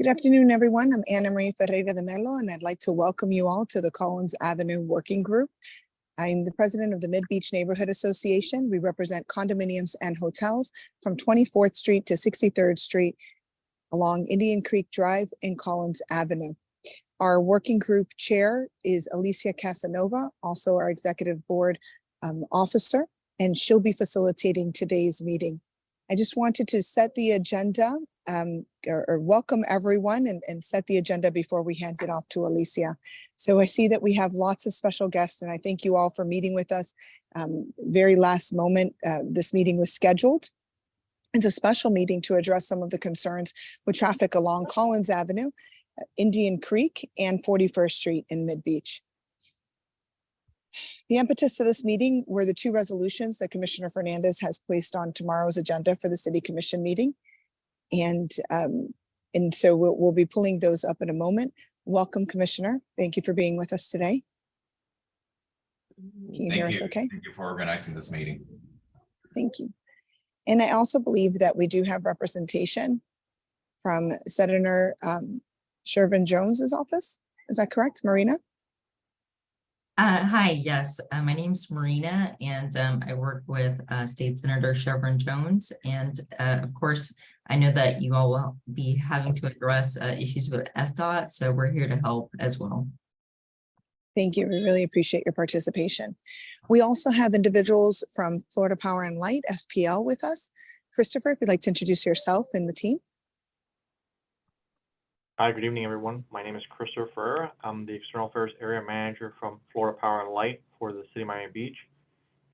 Good afternoon, everyone. I'm Ana Maria Ferreira de Melo, and I'd like to welcome you all to the Collins Avenue Working Group. I'm the president of the MidBeach Neighborhood Association. We represent condominiums and hotels from 24th Street to 63rd Street along Indian Creek Drive and Collins Avenue. Our working group chair is Alicia Casanova, also our executive board officer, and she'll be facilitating today's meeting. I just wanted to set the agenda or welcome everyone and set the agenda before we hand it off to Alicia. So I see that we have lots of special guests, and I thank you all for meeting with us. Very last moment, this meeting was scheduled. It's a special meeting to address some of the concerns with traffic along Collins Avenue, Indian Creek, and 41st Street in MidBeach. The impetus of this meeting were the two resolutions that Commissioner Fernandez has placed on tomorrow's agenda for the City Commission meeting. And so we'll be pulling those up in a moment. Welcome, Commissioner. Thank you for being with us today. Can you hear us okay? Thank you for organizing this meeting. Thank you. And I also believe that we do have representation from Senator Shervin-Jones's office. Is that correct, Marina? Hi, yes, my name's Marina, and I work with State Senator Shervin-Jones. And of course, I know that you all will be having to address issues with FDOT, so we're here to help as well. Thank you. We really appreciate your participation. We also have individuals from Florida Power and Light, FPL, with us. Christopher, if you'd like to introduce yourself and the team. Hi, good evening, everyone. My name is Christopher Ferreira. I'm the External Affairs Area Manager from Florida Power and Light for the City of Miami Beach.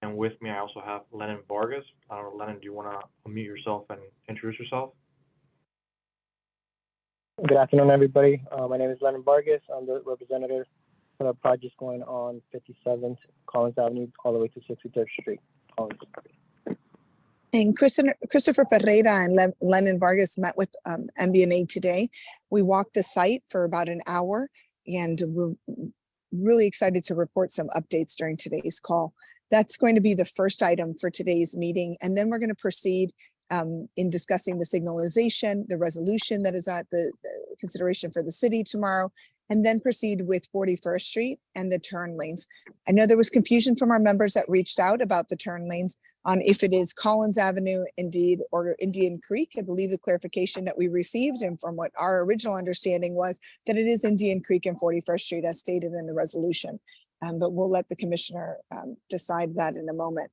And with me, I also have Lennon Vargas. Lennon, do you want to unmute yourself and introduce yourself? Good afternoon, everybody. My name is Lennon Vargas. I'm the representative for the projects going on 57th Collins Avenue all the way to 63rd Street. Collins. And Christopher Ferreira and Lennon Vargas met with MBNA today. We walked the site for about an hour, and we're really excited to report some updates during today's call. That's going to be the first item for today's meeting. And then we're going to proceed in discussing the signalization, the resolution that is at the consideration for the city tomorrow, and then proceed with 41st Street and the turn lanes. I know there was confusion from our members that reached out about the turn lanes on if it is Collins Avenue indeed or Indian Creek. I believe the clarification that we received, and from what our original understanding was, that it is Indian Creek and 41st Street as stated in the resolution. But we'll let the commissioner decide that in a moment.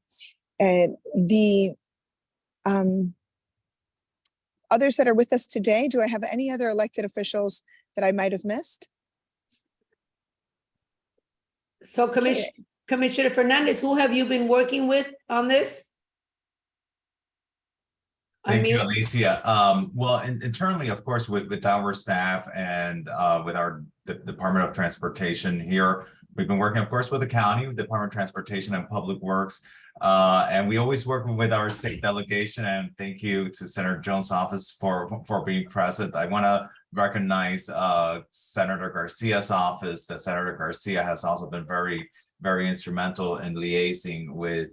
And the others that are with us today, do I have any other elected officials that I might have missed? So Commissioner Fernandez, who have you been working with on this? Thank you, Alicia. Well, internally, of course, with our staff and with the Department of Transportation here, we've been working, of course, with the county, with the Department of Transportation and Public Works, and we always work with our state delegation. And thank you to Senator Jones' office for being present. I want to recognize Senator Garcia's office. That Senator Garcia has also been very instrumental in liaising with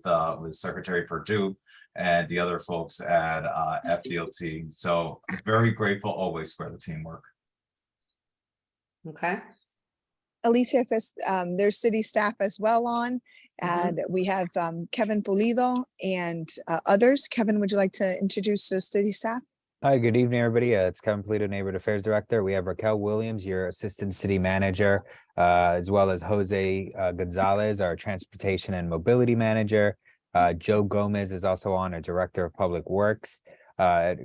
Secretary Perdue and the other folks at FDOT. So very grateful always for the teamwork. Okay. Alicia, there's city staff as well on, and we have Kevin Pulido and others. Kevin, would you like to introduce the city staff? Hi, good evening, everybody. It's Kevin Pulido, Neighborhood Affairs Director. We have Raquel Williams, your Assistant City Manager, as well as Jose Gonzalez, our Transportation and Mobility Manager. Joe Gomez is also on, our Director of Public Works. Jose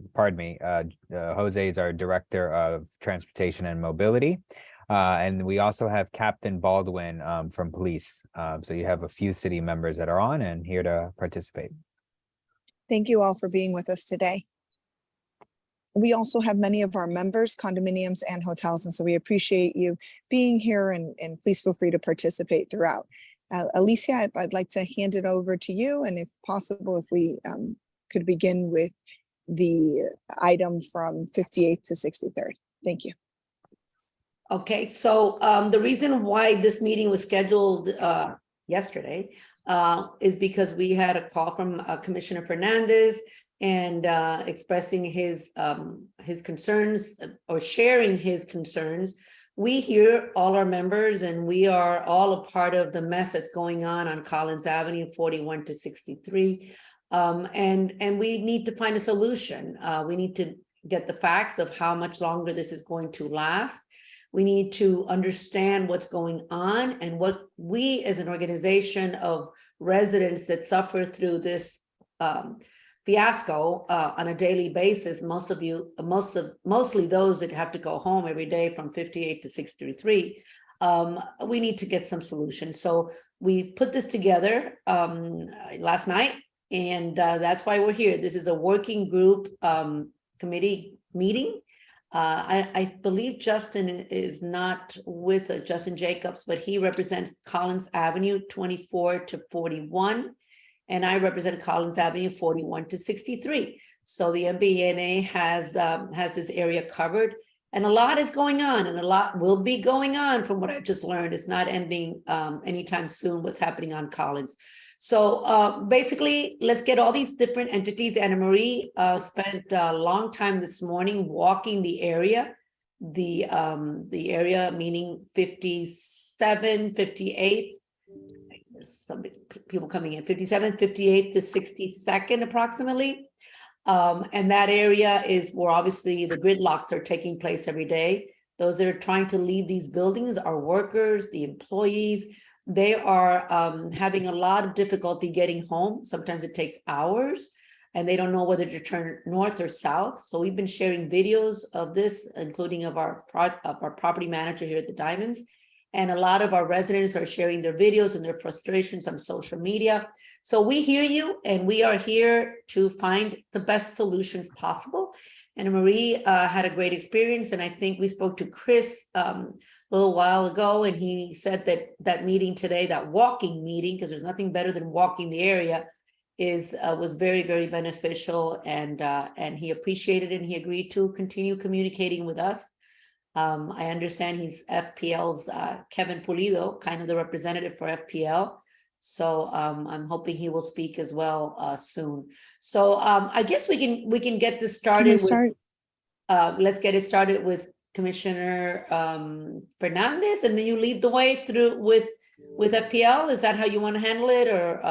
is our Director of Transportation and Mobility. And we also have Captain Baldwin from Police. So you have a few city members that are on and here to participate. Thank you all for being with us today. We also have many of our members, condominiums and hotels, and so we appreciate you being here, and please feel free to participate throughout. Alicia, I'd like to hand it over to you, and if possible, if we could begin with the item from 58th to 63rd. Thank you. Okay, so the reason why this meeting was scheduled yesterday is because we had a call from Commissioner Fernandez and expressing his concerns or sharing his concerns. We hear all our members, and we are all a part of the mess that's going on Collins Avenue, 41 to 63. And we need to find a solution. We need to get the facts of how much longer this is going to last. We need to understand what's going on and what we as an organization of residents that suffer through this fiasco on a daily basis, mostly those that have to go home every day from 58 to 63, we need to get some solutions. So we put this together last night, and that's why we're here. This is a working group committee meeting. I believe Justin is not with Justin Jacobs, but he represents Collins Avenue 24 to 41. And I represent Collins Avenue 41 to 63. So the MBNA has this area covered, and a lot is going on, and a lot will be going on from what I've just learned. It's not ending anytime soon, what's happening on Collins. So basically, let's get all these different entities. Anna Marie spent a long time this morning walking the area, the area meaning 57, 58. There's some people coming in 57, 58 to 62nd approximately. And that area is where obviously the gridlocks are taking place every day. Those that are trying to leave these buildings are workers, the employees. They are having a lot of difficulty getting home. Sometimes it takes hours, and they don't know whether to turn north or south. So we've been sharing videos of this, including of our property manager here at the Diamonds. And a lot of our residents are sharing their videos and their frustrations on social media. So we hear you, and we are here to find the best solutions possible. And Marie had a great experience, and I think we spoke to Chris a little while ago, and he said that that meeting today, that walking meeting, because there's nothing better than walking the area, was very, very beneficial, and he appreciated it, and he agreed to continue communicating with us. I understand he's FPL's Kevin Pulido, kind of the representative for FPL. So I'm hoping he will speak as well soon. So I guess we can get this started. Let's get it started with Commissioner Fernandez, and then you lead the way through with FPL. Is that how you want to handle it, or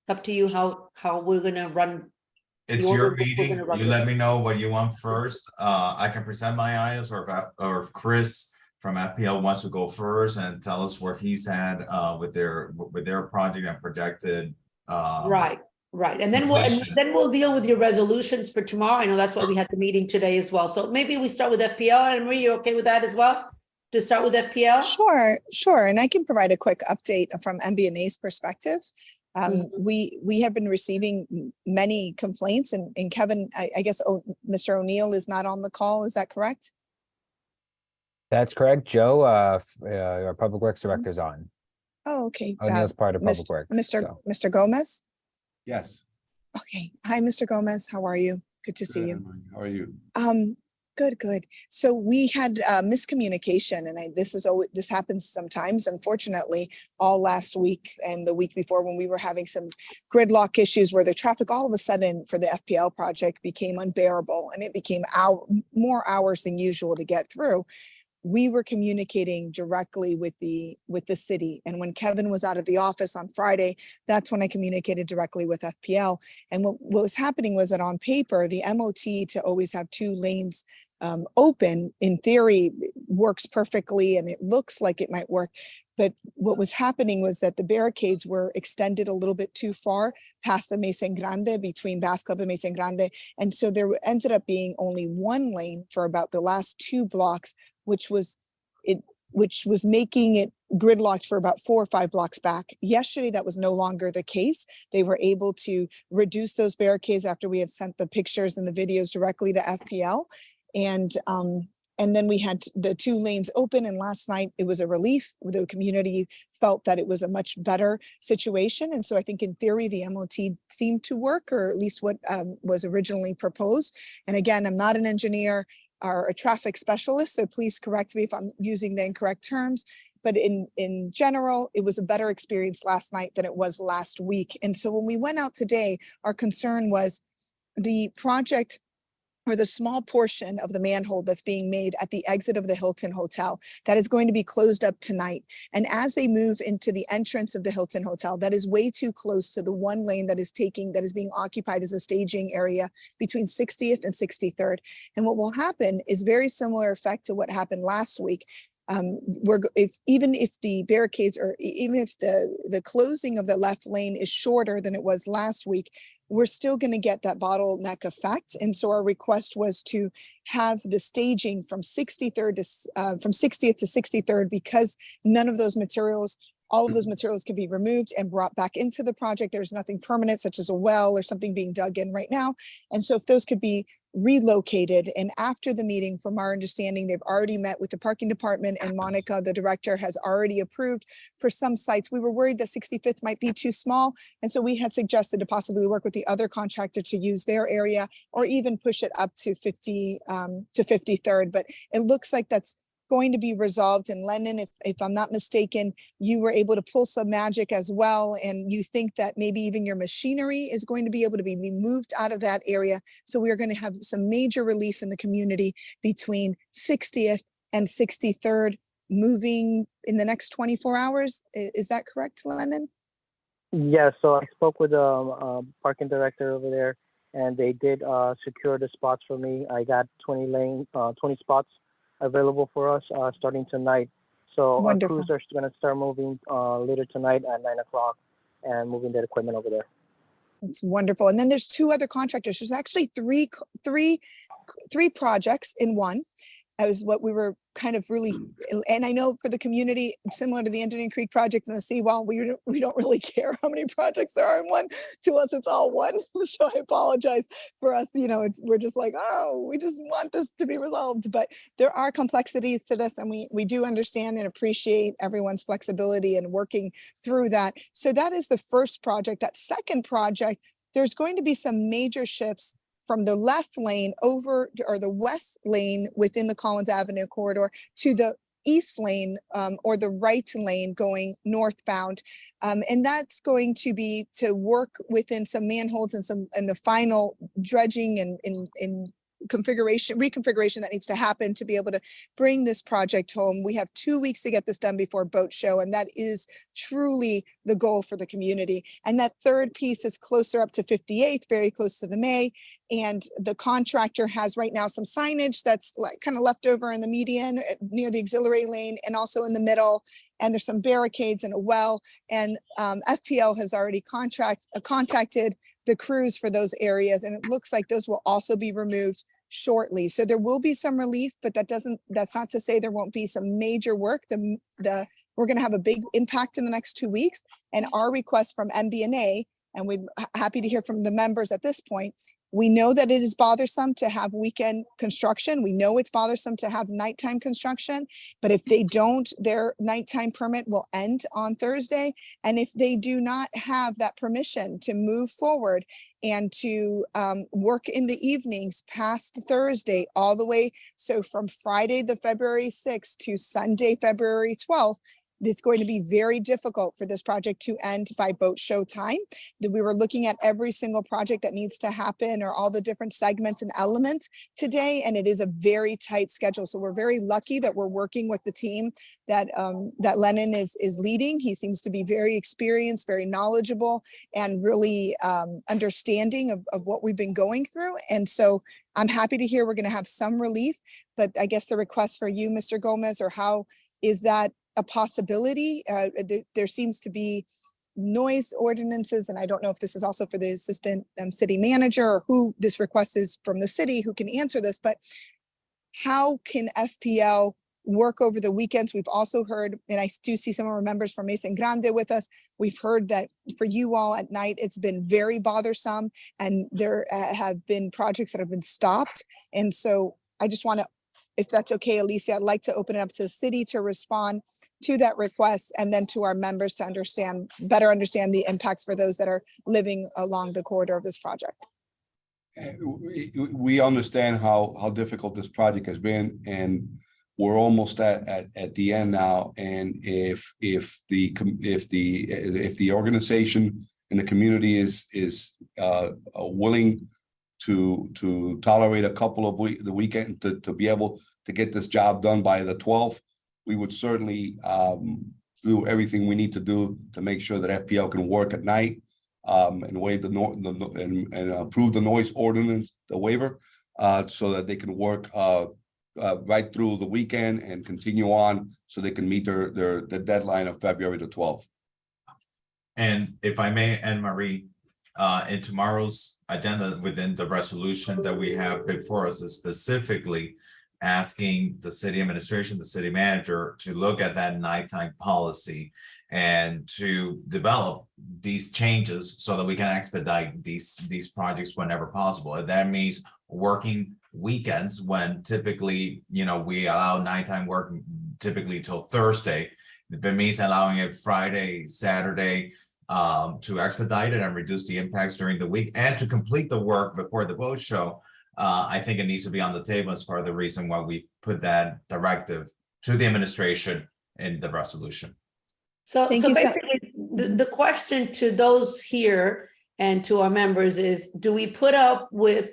up to you how we're going to run? It's your meeting. You let me know what you want first. I can present my items, or if Chris from FPL wants to go first and tell us where he's at with their project and projected. Right. And then we'll deal with your resolutions for tomorrow. I know that's why we had the meeting today as well. So maybe we start with FPL. And Marie, you're okay with that as well? To start with FPL? Sure. And I can provide a quick update from MBNA's perspective. We have been receiving many complaints, and Kevin, I guess Mr. O'Neill is not on the call. Is that correct? That's correct. Joe, our Public Works Director, is on. Oh, okay. O'Neill's part of Public Works. Mr. Gomez? Yes. Okay. Hi, Mr. Gomez. How are you? Good to see you. How are you? Good. So we had miscommunication, and this happens sometimes, unfortunately, all last week and the week before, when we were having some gridlock issues where the traffic all of a sudden for the FPL project became unbearable, and it became more hours than usual to get through. We were communicating directly with the city. And when Kevin was out of the office on Friday, that's when I communicated directly with FPL. And what was happening was that on paper, the MOT to always have 2 lanes open, in theory, works perfectly, and it looks like it might work. But what was happening was that the barricades were extended a little bit too far past the Mesa Grande, between Bath Club and Mesa Grande. And so there ended up being only 1 lane for about the last 2 blocks, which was making it gridlocked for about 4 or 5 blocks back. Yesterday, that was no longer the case. They were able to reduce those barricades after we had sent the pictures and the videos directly to FPL. And then we had the 2 lanes open, and last night it was a relief. The community felt that it was a much better situation. And so I think in theory, the MOT seemed to work, or at least what was originally proposed. And again, I'm not an engineer or a traffic specialist, so please correct me if I'm using the incorrect terms. But in general, it was a better experience last night than it was last week. And so when we went out today, our concern was the project or the small portion of the manhole that's being made at the exit of the Hilton Hotel that is going to be closed up tonight. And as they move into the entrance of the Hilton Hotel, that is way too close to the one lane that is being occupied as a staging area between 60th and 63rd. And what will happen is very similar effect to what happened last week. Even if the barricades or even if the closing of the left lane is shorter than it was last week, we're still going to get that bottleneck effect. And so our request was to have the staging from 63rd to from 60th to 63rd, because none of those materials, all of those materials can be removed and brought back into the project. There's nothing permanent, such as a well or something being dug in right now. And so if those could be relocated, and after the meeting, from our understanding, they've already met with the parking department, and Monica, the director, has already approved for some sites. We were worried that 65th might be too small, and so we had suggested to possibly work with the other contractor to use their area, or even push it up to 53rd. But it looks like that's going to be resolved. And Lennon, if I'm not mistaken, you were able to pull some magic as well, and you think that maybe even your machinery is going to be able to be moved out of that area. So we are going to have some major relief in the community between 60th and 63rd moving in the next 24 hours. Is that correct, Lennon? Yeah, so I spoke with the parking director over there, and they did secure the spots for me. I got 20 spots available for us starting tonight. So Wonderful. our crews are going to start moving later tonight at 9 o'clock and moving their equipment over there. That's wonderful. And then there's two other contractors. There's actually three projects in one. That was what we were kind of really, and I know for the community, similar to the Indian Creek project and the seawall, we don't really care how many projects there are in one. To us, it's all one. So I apologize for us. We're just like, oh, we just want this to be resolved. But there are complexities to this, and we do understand and appreciate everyone's flexibility and working through that. So that is the first project. That second project, there's going to be some major shifts from the left lane over or the west lane within the Collins Avenue corridor to the east lane or the right lane going northbound. And that's going to be to work within some manholes and the final dredging and reconfiguration that needs to happen to be able to bring this project home. We have 2 weeks to get this done before boat show, and that is truly the goal for the community. And that third piece is closer up to 58th, very close to the May. And the contractor has right now some signage that's like kind of left over in the median near the auxiliary lane and also in the middle. And there's some barricades and a well. And FPL has already contacted the crews for those areas, and it looks like those will also be removed shortly. So there will be some relief, but that's not to say there won't be some major work. We're going to have a big impact in the next 2 weeks, and our request from MBNA, and we're happy to hear from the members at this point. We know that it is bothersome to have weekend construction. We know it's bothersome to have nighttime construction, but if they don't, their nighttime permit will end on Thursday. And if they do not have that permission to move forward and to work in the evenings past Thursday all the way, so from Friday, the February 6th to Sunday, February 12th, it's going to be very difficult for this project to end by boat show time. That we were looking at every single project that needs to happen or all the different segments and elements today, and it is a very tight schedule. So we're very lucky that we're working with the team that Lennon is leading. He seems to be very experienced, very knowledgeable, and really understanding of what we've been going through. And so I'm happy to hear we're going to have some relief, but I guess the request for you, Mr. Gomez, or how is that a possibility? There seems to be noise ordinances, and I don't know if this is also for the assistant city manager or who this request is from the city who can answer this, but how can FPL work over the weekends? We've also heard, and I do see some of our members from Mesa Grande with us, we've heard that for you all at night, it's been very bothersome, and there have been projects that have been stopped. And so I just want to, if that's okay, Alicia, I'd like to open it up to the city to respond to that request, and then to our members to better understand the impacts for those that are living along the corridor of this project. We understand how difficult this project has been, and we're almost at the end now. And if the organization and the community is willing to tolerate a couple of the weekend to be able to get this job done by the 12th. We would certainly do everything we need to do to make sure that FPL can work at night and waive and approve the noise ordinance, the waiver, so that they can work right through the weekend and continue on so they can meet the deadline of February the 12th. And if I may, Anne Marie, in tomorrow's agenda within the resolution that we have before us is specifically asking the city administration, the city manager to look at that nighttime policy and to develop these changes so that we can expedite these projects whenever possible. And that means working weekends when typically, we allow nighttime work typically till Thursday. If it means allowing it Friday, Saturday, to expedite it and reduce the impacts during the week and to complete the work before the boat show. I think it needs to be on the table as part of the reason why we've put that directive to the administration in the resolution. So Thank you, basically, the question to those here and to our members is, do we put up with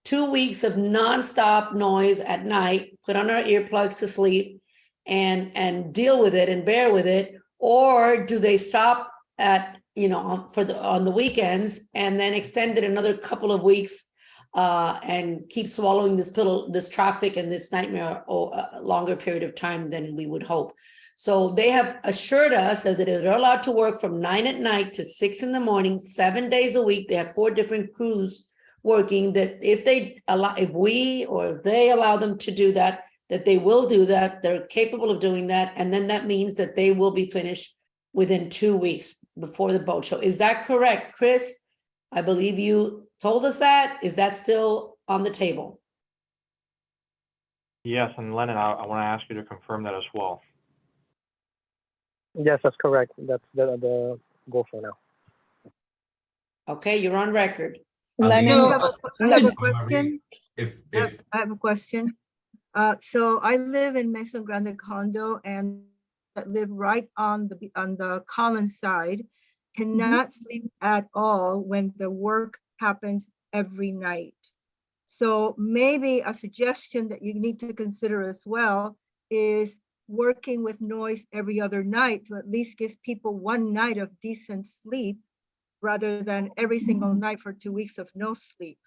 2 weeks of nonstop noise at night, put on our earplugs to sleep and deal with it and bear with it? Or do they stop at, on the weekends and then extend it another couple of weeks and keep swallowing this traffic and this nightmare a longer period of time than we would hope? So they have assured us that they're allowed to work from 9 at night to 6 in the morning, 7 days a week. They have 4 different crews working, that if they allow them to do that, that they will do that. They're capable of doing that. And then that means that they will be finished within 2 weeks before the boat show. Is that correct, Chris? I believe you told us that. Is that still on the table? Yes, and Lennon, I want to ask you to confirm that as well. Yes, that's correct. That's the goal for now. Okay, you're on record. Lennon, I have a question. If I have a question. So I live in Mesa Grande condo and live right on the Collins side. Cannot sleep at all when the work happens every night. So maybe a suggestion that you need to consider as well is working with noise every other night to at least give people 1 night of decent sleep rather than every single night for 2 weeks of no sleep.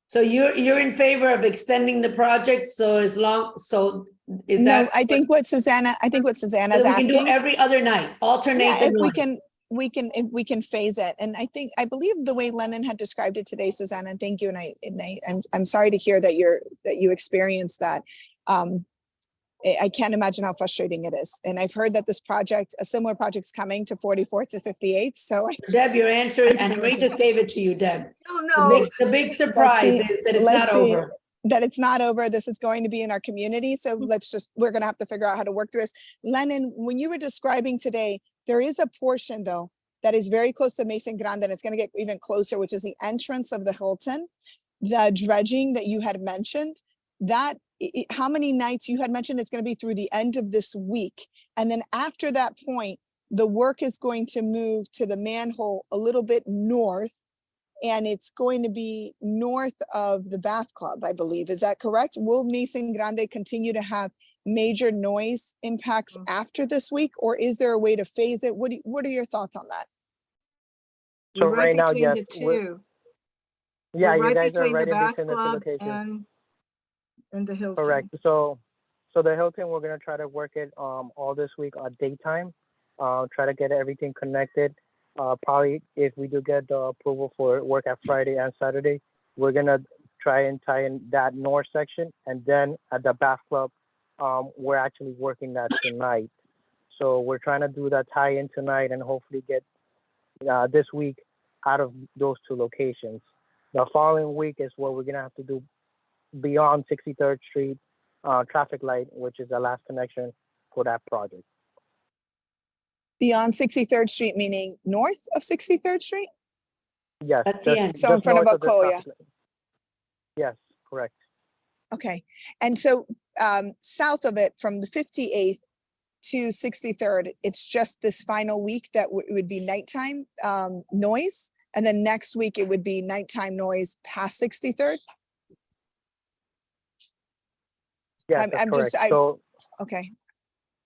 So you're in favor of extending the project, so is that? I think what Susanna's So we can do asking. every other night, alternate. Yeah, the if night. if we can phase it. And I believe the way Lennon had described it today, Susanna, and thank you. And I'm sorry to hear that you experienced that. I can't imagine how frustrating it is. And I've heard that a similar project's coming to 44th to 58th. So Deb, your answer, and Marie just gave it to you, Deb. No. The big surprise is that it's not over. That it's not over. This is going to be in our community. So we're going to have to figure out how to work through this. Lennon, when you were describing today, there is a portion though that is very close to Mesa Grande, and it's going to get even closer, which is the entrance of the Hilton, the dredging that you had mentioned. How many nights you had mentioned it's going to be through the end of this week. And then after that point, the work is going to move to the manhole a little bit north, and it's going to be north of the bath club, I believe. Is that correct? Will Mesa Grande continue to have major noise impacts after this week, or is there a way to phase it? What are your thoughts on that? So right now, yes. Yeah, you guys are between right the in bath between the two club locations. and the Hilton. Correct. So the Hilton, we're gonna try to work it all this week on daytime. Try to get everything connected. Probably if we do get the approval for work at Friday and Saturday, we're gonna try and tie in that north section, and then at the bath club, we're actually working that tonight. So we're trying to do that tie in tonight and hopefully get this week out of those 2 locations. The following week is what we're gonna have to do beyond 63rd Street traffic light, which is the last connection for that project. Beyond 63rd Street, meaning north of 63rd Street? Yes. That's the end. So in front of north the Ocoya. traffic light. Yes, correct. Okay. And so south of it, from the 58th to 63rd, it's just this final week that would be nighttime noise. And then next week it would be nighttime noise past 63rd. Yes, that's I'm correct. just, So, okay.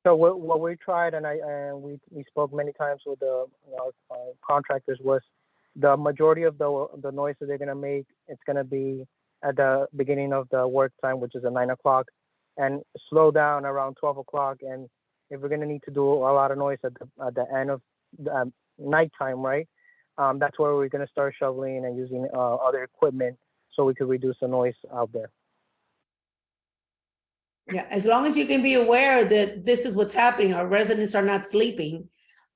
so what we tried, and we spoke many times with the contractors, was the majority of the noise that they're gonna make, it's gonna be at the beginning of the work time, which is at 9 o'clock, and slow down around 12 o'clock. And if we're gonna need to do a lot of noise at the end of the nighttime, right? That's where we're gonna start shoveling and using other equipment so we could reduce the noise out there. Yeah, as long as you can be aware that this is what's happening, our residents are not sleeping.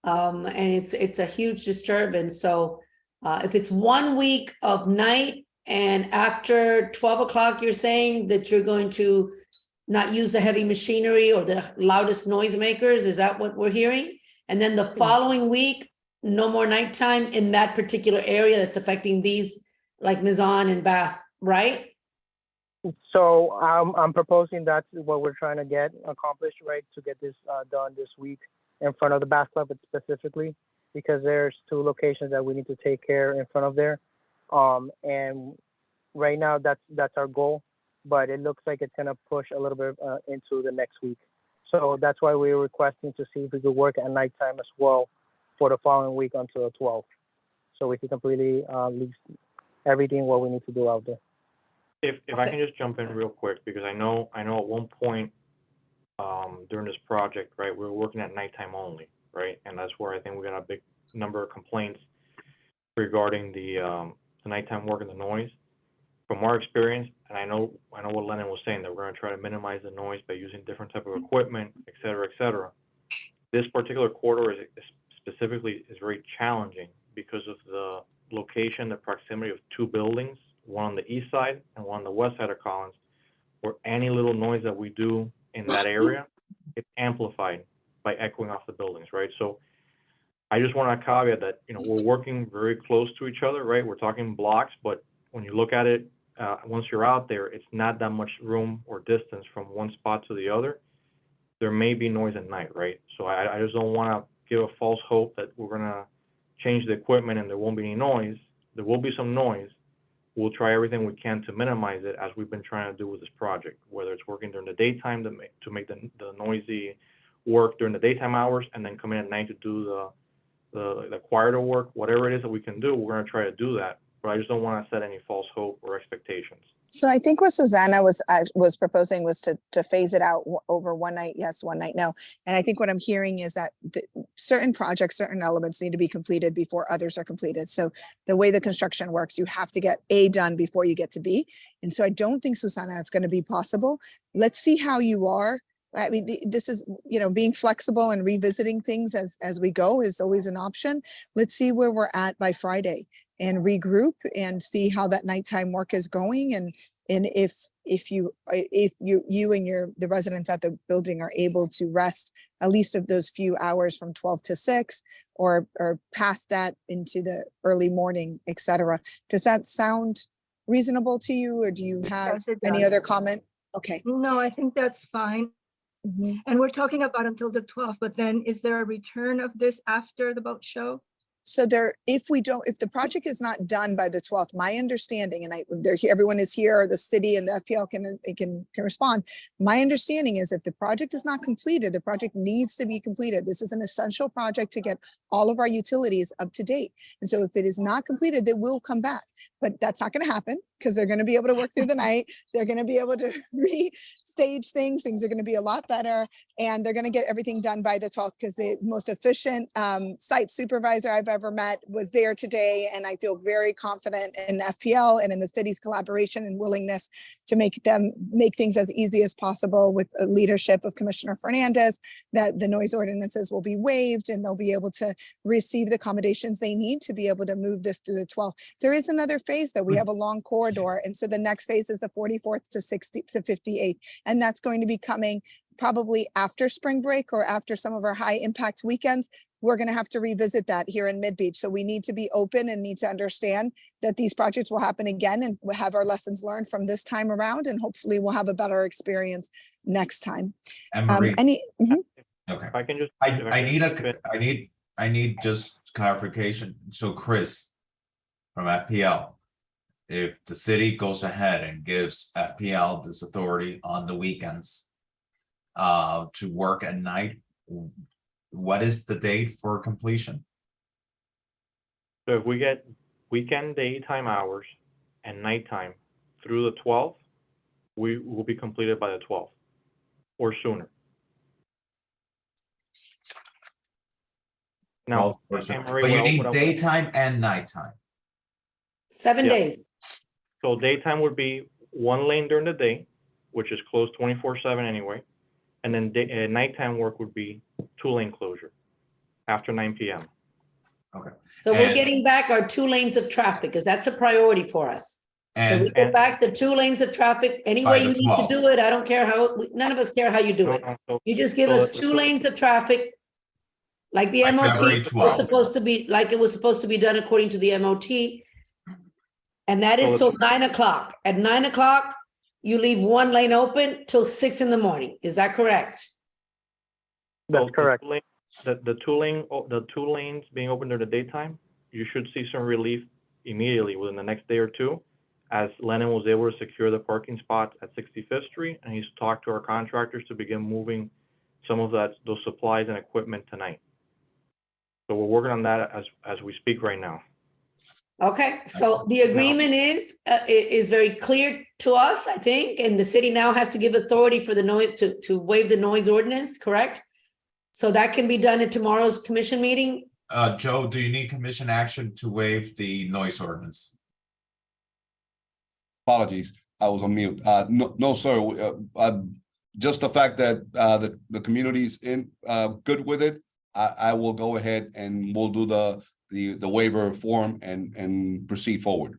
And it's a huge disturbance. So if it's 1 week of night and after 12 o'clock, you're saying that you're going to not use the heavy machinery or the loudest noisemakers, is that what we're hearing? And then the following week, no more nighttime in that particular area that's affecting these, like Mizan and Bath, right? So I'm proposing that's what we're trying to get accomplished, right? To get this done this week in front of the Bath Club specifically, because there's 2 locations that we need to take care in front of there. And right now that's our goal, but it looks like it's gonna push a little bit into the next week. So that's why we're requesting to see if we could work at nighttime as well for the following week until the 12th. So we can completely leave everything what we need to do out there. If I can just jump in real quick, because I know at one point during this project, right, we were working at nighttime only, right? And that's where I think we got a big number of complaints regarding the nighttime work and the noise. From our experience, and I know what Lennon was saying, that we're gonna try to minimize the noise by using different type of equipment, et cetera, et cetera. This particular corridor is specifically very challenging because of the location, the proximity of 2 buildings, one on the east side and one on the west side of Collins, where any little noise that we do in that area, it's amplified by echoing off the buildings, right? So I just want to caveat that, we're working very close to each other, right? We're talking blocks, but when you look at it, once you're out there, it's not that much room or distance from one spot to the other. There may be noise at night, right? So I just don't want to give a false hope that we're going to change the equipment and there won't be any noise. There will be some noise. We'll try everything we can to minimize it, as we've been trying to do with this project, whether it's working during the daytime to make the noisy work during the daytime hours, and then come in at night to do the quieter work. Whatever it is that we can do, we're going to try to do that. But I just don't want to set any false hope or expectations. So I think what Susanna was proposing was to phase it out over 1 night yes, 1 night no. And I think what I'm hearing is that certain projects, certain elements need to be completed before others are completed. So the way the construction works, you have to get A done before you get to B. And so I don't think, Susanna, it's going to be possible. Let's see how you are. I mean, this is, being flexible and revisiting things as we go is always an option. Let's see where we're at by Friday and regroup and see how that nighttime work is going. And if you and the residents at the building are able to rest at least of those few hours from 12 to 6 or past that into the early morning, etc. Does that sound reasonable to you, or do you have Yes, it any does. other comment? Okay. No, I think that's fine. And we're talking about until the 12th, but then is there a return of this after the boat show? So if the project is not done by the 12th, my understanding, and everyone is here, the city and the FPL can respond. My understanding is if the project is not completed, the project needs to be completed. This is an essential project to get all of our utilities up to date. And so if it is not completed, they will come back, but that's not going to happen because they're going to be able to work through the night. They're going to be able to restage things. Things are going to be a lot better, and they're going to get everything done by the 12th because the most efficient site supervisor I've ever met was there today. And I feel very confident in FPL and in the city's collaboration and willingness to make things as easy as possible with the leadership of Commissioner Fernandez, that the noise ordinances will be waived and they'll be able to receive the accommodations they need to be able to move this through the 12th. There is another phase that we have a long corridor. And so the next phase is the 44th to 60th to 58th. And that's going to be coming probably after spring break or after some of our high impact weekends. We're going to have to revisit that here in MidBeach. So we need to be open and need to understand that these projects will happen again, and we'll have our lessons learned from this time around, and hopefully we'll have a better experience next time. And Marie, If I can just, I need just clarification. So Chris, from FPL. If the city goes ahead and gives FPL this authority on the weekends to work at night, what is the date for completion? So if we get weekend daytime hours and nighttime through the 12th, we will be completed by the 12th or sooner. Now, But Anne-Marie, you what need I- daytime and nighttime. 7 Yeah. days. So daytime would be one lane during the day, which is closed 24/7 anyway. And then nighttime work would be 2-lane closure after 9 p.m. So we're And- getting back our 2 lanes of traffic because that's a priority for us. So we And get back the 2 lanes of traffic any way By the you need to 12th. do it. I don't care how, none of us care how you do it. You just give so us the 2 two- lanes of traffic. Like the By February MOT was 12th. supposed to be, like it was supposed to be done according to the MOT. And that is So till 9 o'clock. At 9 o'clock, you leave 1 lane open till 6 in the morning. Is that correct? That's correct. The 2 lanes being open during the daytime, you should see some relief immediately within the next day or two, as Lennon was able to secure the parking spots at 65th Street, and he's talked to our contractors to begin moving some of those supplies and equipment tonight. So we're working on that as we speak right now. Okay, so the agreement is very clear to us, I think, and the city now has to give authority for the noise to waive the noise ordinance, correct? So that can be done at tomorrow's commission meeting. Joe, do you need commission action to waive the noise ordinance? Apologies, I was on mute. No, sir. Just the fact that the community's good with it, I will go ahead and we'll do the waiver form and proceed forward.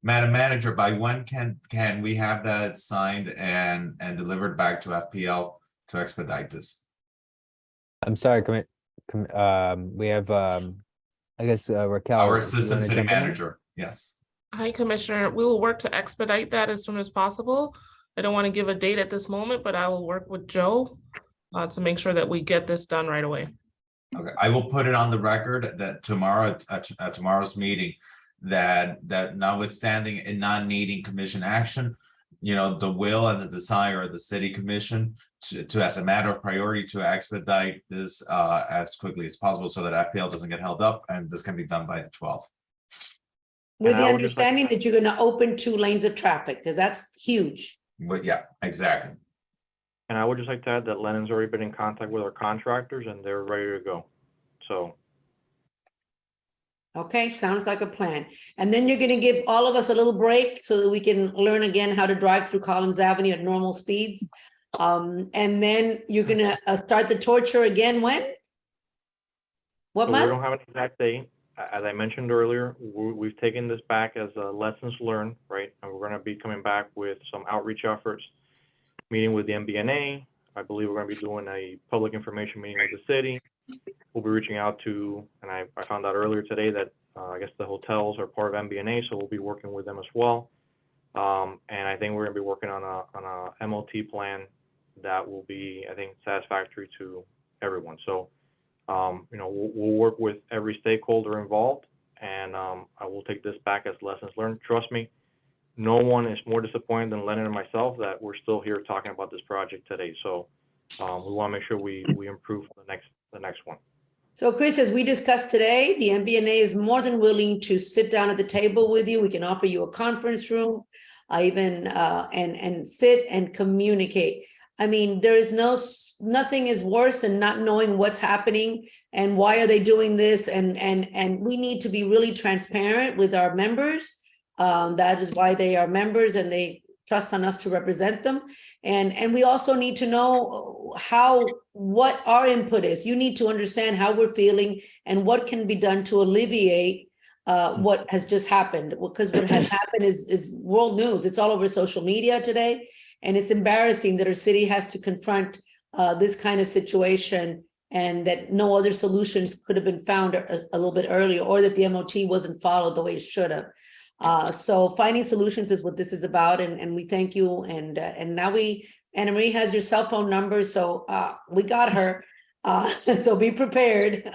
Madam Manager, by when can we have that signed and delivered back to FPL to expedite this? I'm sorry, we have, I guess, Raquel. Our if you Assistant wanna City jump in? Manager, yes. Hi, Commissioner. We will work to expedite that as soon as possible. I don't want to give a date at this moment, but I will work with Joe to make sure that we get this done right away. Okay, I will put it on the record that tomorrow at tomorrow's meeting, that notwithstanding and not needing commission action, the will and the desire of the city commission to as a matter of priority to expedite this as quickly as possible so that FPL doesn't get held up and this can be done by the 12th. With And the I would just like to understanding that you're gonna open 2 lanes of traffic, because that's huge. But yeah, exactly. And I would just like to add that Lennon's already been in contact with our contractors and they're ready to go. So Okay, sounds like a plan. And then you're gonna give all of us a little break so that we can learn again how to drive through Collins Avenue at normal speeds. And then you're gonna start the torture again when? What So we month? don't have an exact date. As I mentioned earlier, we've taken this back as lessons learned, right? And we're going to be coming back with some outreach efforts, meeting with the MBNA. I believe we're going to be doing a public information meeting with the city. We'll be reaching out to, and I found out earlier today that I guess the hotels are part of MBNA, so we'll be working with them as well. And I think we're going to be working on a MOT plan that will be, I think, satisfactory to everyone. So we'll work with every stakeholder involved, and I will take this back as lessons learned. Trust me, no one is more disappointed than Lennon and myself that we're still here talking about this project today. So we want to make sure we improve the next one. So Chris, as we discussed today, the MBNA is more than willing to sit down at the table with you. We can offer you a conference room, even and sit and communicate. I mean, there is nothing is worse than not knowing what's happening and why are they doing this. And we need to be really transparent with our members. That is why they are members and they trust on us to represent them. And we also need to know what our input is. You need to understand how we're feeling and what can be done to alleviate what has just happened. Because what has happened is world news. It's all over social media today. And it's embarrassing that our city has to confront this kind of situation and that no other solutions could have been found a little bit earlier, or that the MOT wasn't followed the way it should have. So finding solutions is what this is about. And we thank you. And now Anna Marie has your cell phone number. So we got her. So be prepared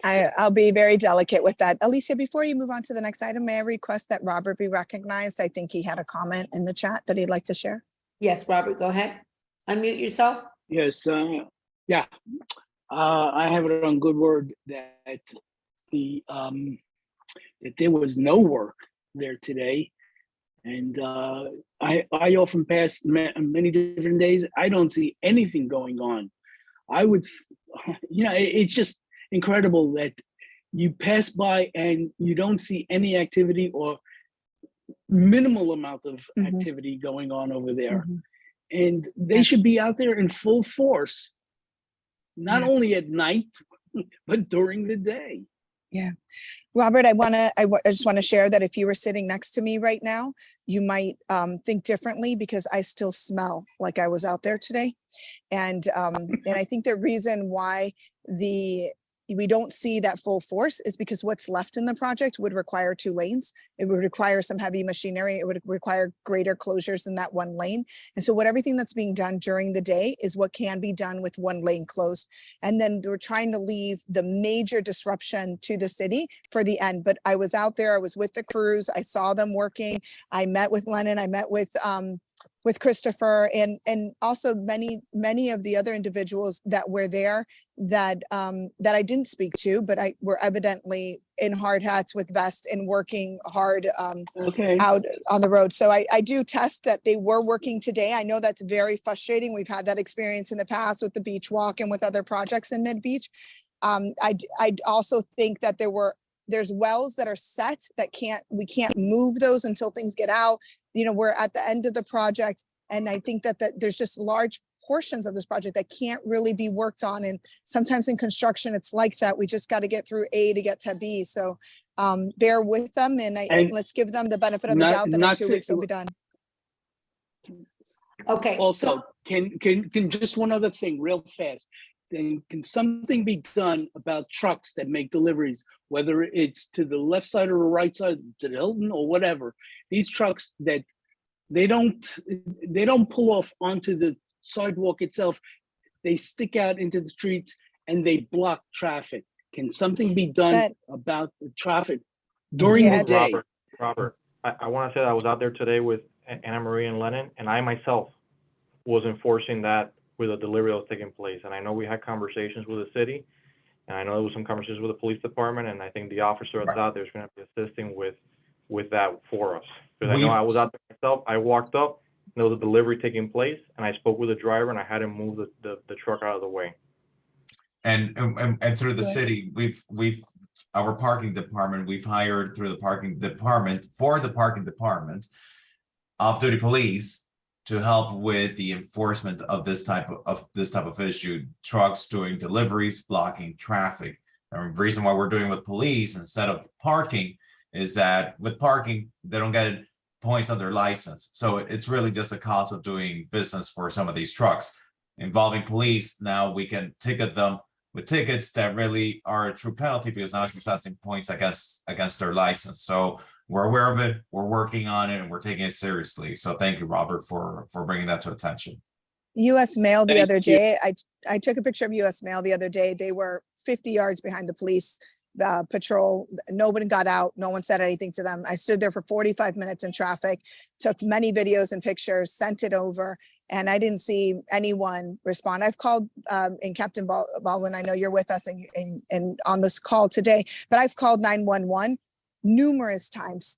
I'll be very delicate with that. Alicia, before you move on to the next item, may I request that Robert be recognized? I think he had a comment in the chat that he'd like to share. Yes, Robert, go ahead. Unmute yourself. Yes, yeah. I have it on good word that that there was no work there today. And I often pass many different days. I don't see anything going on. I would, it's just incredible that you pass by and you don't see any activity or minimal amount of activity going on over there. And they should be out there in full force, not only at night, but during the day. Yeah. Robert, I just want to share that if you were sitting next to me right now, you might think differently because I still smell like I was out there today. And I think the reason why we don't see that full force is because what's left in the project would require 2 lanes. It would require some heavy machinery. It would require greater closures in that 1 lane. And so everything that's being done during the day is what can be done with 1 lane closed. And then we're trying to leave the major disruption to the city for the end. But I was out there, I was with the crews, I saw them working. I met with Lennon, I met with Christopher and also many of the other individuals that were there that I didn't speak to, but were evidently in hard hats with vests and working hard out on the road. So I do test that they were working today. I know that's very frustrating. We've had that experience in the past with the beach walk and with other projects in MidBeach. I also think that there's wells that are set that we can't move those until things get out. We're at the end of the project. And I think that there's just large portions of this project that can't really be worked on. And sometimes in construction, it's like that. We just got to get through A to get to B. So bear with them and let's give them the benefit of the doubt that in 2 weeks it'll be done. Okay. Also, can just one other thing real fast. Then can something be done about trucks that make deliveries, whether it's to the left side or the right side, to the Hilton or whatever? These trucks that they don't pull off onto the sidewalk itself. They stick out into the streets and they block traffic. Can something be done about the traffic during the day? Robert, I want to say that I was out there today with Anna Marie and Lennon, and I myself was enforcing that with a delivery that was taking place. And I know we had conversations with the city, and I know there was some conversations with the police department, and I think the officer that's out there is going to be assisting with that for us. Because I know I was out there myself. I walked up, there was a delivery taking place, and I spoke with the driver, and I had him move the truck out of the way. And through the city, we've our parking department, we've hired through the parking department for the parking department, off-duty police to help with the enforcement of this type of issue, trucks doing deliveries, blocking traffic. And the reason why we're doing with police instead of parking is that with parking, they don't get points on their license. So it's really just a cost of doing business for some of these trucks. Involving police, now we can ticket them with tickets that really are a true penalty because now it's assessing points against their license. So we're aware of it, we're working on it, and we're taking it seriously. So thank you, Robert, for bringing that to attention. US Mail the other day, I took a picture of US Mail the other day. They were 50 yards behind the police patrol. Nobody got out. No one said anything to them. I stood there for 45 minutes in traffic, took many videos and pictures, sent it over, and I didn't see anyone respond. I've called, and Captain Baldwin, I know you're with us and on this call today, but I've called 911 numerous times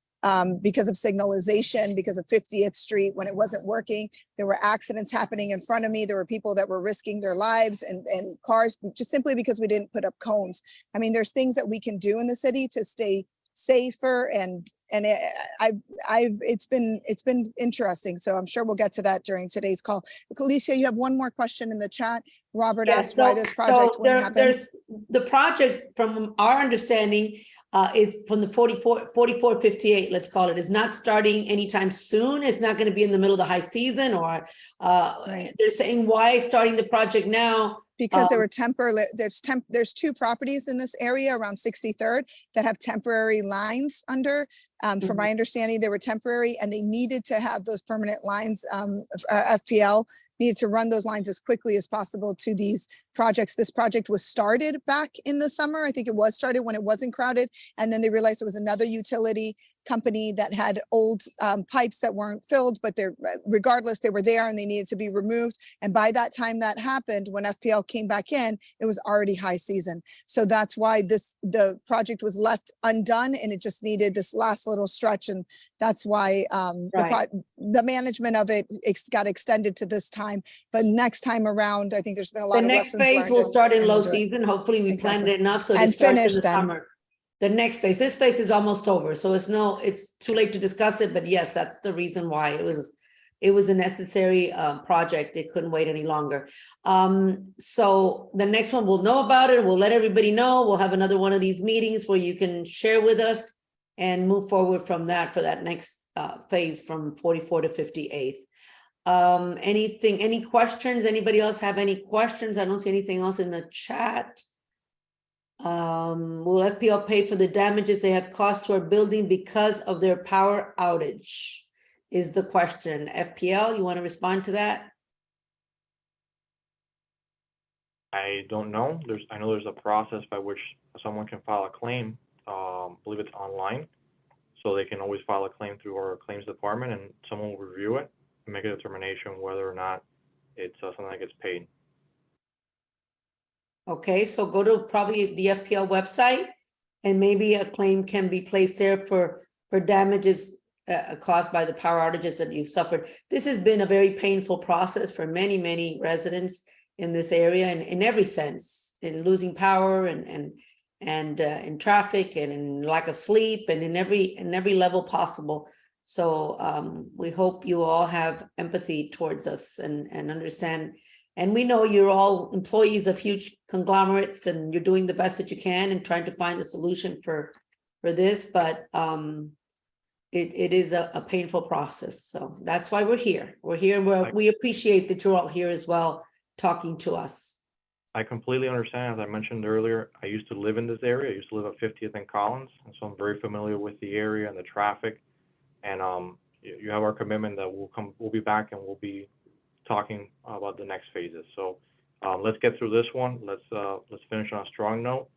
because of signalization, because of 50th Street when it wasn't working. There were accidents happening in front of me. There were people that were risking their lives and cars just simply because we didn't put up cones. I mean, there's things that we can do in the city to stay safer, and it's been interesting. So I'm sure we'll get to that during today's call. Alicia, you have one more question in the chat. Robert asked why this project wouldn't happen. There's the project, from our understanding, is from the 4458, let's call it, is not starting anytime soon. It's not going to be in the middle of the high season, or they're saying, why starting the project now? Because there were temporary, there's 2 properties in this area around 63rd that have temporary lines under. From my understanding, they were temporary and they needed to have those permanent lines, FPL, needed to run those lines as quickly as possible to these projects. This project was started back in the summer. I think it was started when it wasn't crowded. And then they realized there was another utility company that had old pipes that weren't filled, but regardless, they were there and they needed to be removed. And by that time that happened, when FPL came back in, it was already high season. So that's why the project was left undone, and it just needed this last little stretch. And that's why the management of it got extended to this time. But next time around, I think there's been a lot The of next lessons phase learned. will start in and low we'll do it. season. Hopefully we planned Exactly. it enough so it And starts in finish the then. summer. The next phase, this phase is almost over, so it's too late to discuss it, but yes, that's the reason why it was a necessary project. It couldn't wait any longer. So the next one, we'll know about it. We'll let everybody know. We'll have another one of these meetings where you can share with us and move forward from that for that next phase from 44 to 58th. Any questions? Anybody else have any questions? I don't see anything else in the chat. Will FPL pay for the damages they have caused to our building because of their power outage? Is the question. FPL, you want to respond to that? I don't know. I know there's a process by which someone can file a claim. I believe it's online. So they can always file a claim through our claims department, and someone will review it and make a determination whether or not it's something that gets paid. Okay, so go to probably the FPL website, and maybe a claim can be placed there for damages caused by the power outages that you've suffered. This has been a very painful process for many, many residents in this area, and in every sense, in losing power and in traffic and in lack of sleep and in every level possible. So we hope you all have empathy towards us and understand. And we know you're all employees of huge conglomerates, and you're doing the best that you can and trying to find a solution for this, but it is a painful process. So that's why we're here. We're here, we appreciate that you're all here as well, talking to us. I completely understand. As I mentioned earlier, I used to live in this area. I used to live at 50th and Collins, and so I'm very familiar with the area and the traffic. And you have our commitment that we'll be back and we'll be talking about the next phases. So let's get through this one. Let's finish on a strong note.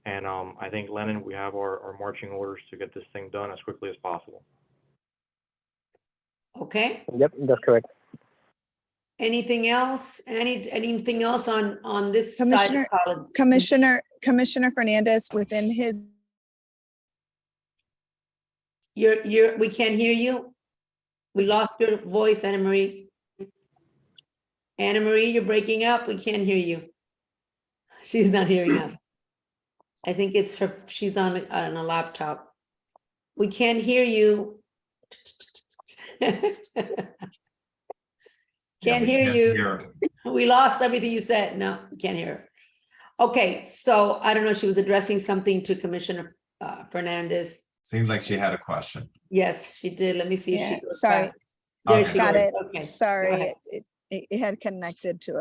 And I think, Lennon, we have our marching orders to get this thing done as quickly as possible. Okay. Yep, that's correct. Anything else? Anything else on this side of Collins? Commissioner Fernandez, within his. We can't hear you. We lost your voice, Anna Marie. Anna Marie, you're breaking up. We can't hear you. She's not hearing us. I think it's her. She's on a laptop. We can't hear you. Can't hear you. We lost everything you said. No, we can't hear her. Okay, so I don't know. She was addressing something to Commissioner Fernandez. Seemed like she had a question. Yes, she did. Let me see if she goes sorry. back. There Okay. she Got goes. it. Okay. Sorry, it had connected to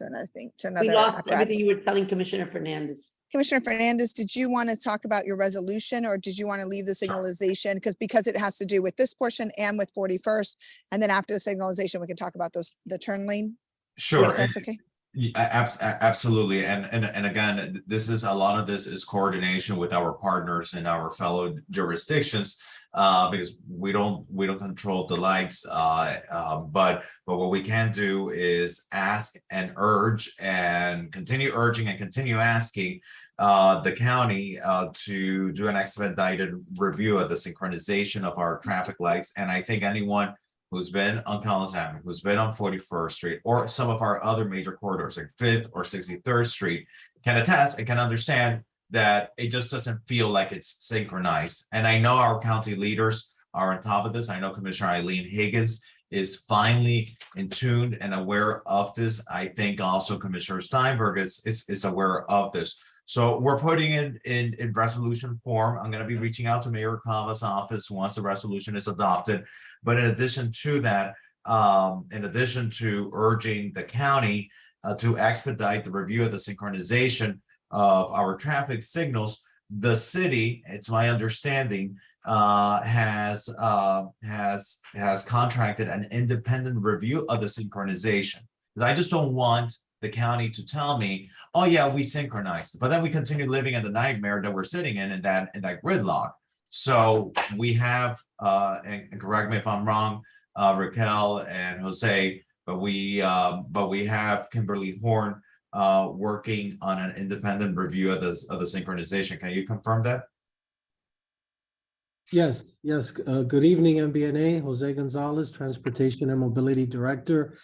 another thing, to another We lost apparatus. everything you were telling Commissioner Fernandez. Commissioner Fernandez, did you want to talk about your resolution, or did you want to leave the signalization? Because it has to do with this portion and with 41st. And then after the signalization, we can talk about the turn lane. Sure. If that's okay. Absolutely. And again, a lot of this is coordination with our partners and our fellow jurisdictions, because we don't control the lights, but what we can do is ask and urge and continue urging and continue asking the county to do an expedited review of the synchronization of our traffic lights. And I think anyone who's been on Collins Avenue, who's been on 41st Street, or some of our other major corridors like 5th or 63rd Street, can attest and can understand that it just doesn't feel like it's synchronized. And I know our county leaders are on top of this. I know Commissioner Eileen Higgins is finally in tune and aware of this. I think also Commissioner Steinberg is aware of this. So we're putting it in resolution form. I'm going to be reaching out to Mayor Cava's office once the resolution is adopted. But in addition to that, in addition to urging the county to expedite the review of the synchronization of our traffic signals, the city, it's my understanding, has contracted an independent review of the synchronization. Because I just don't want the county to tell me, oh yeah, we synchronized, but then we continue living in the nightmare that we're sitting in that gridlock. So we have, and correct me if I'm wrong, Raquel and Jose, but we have Kimberly Horn working on an independent review of the synchronization. Can you confirm that? Yes. Good evening, MBNA. Jose Gonzalez, Transportation and Mobility Director.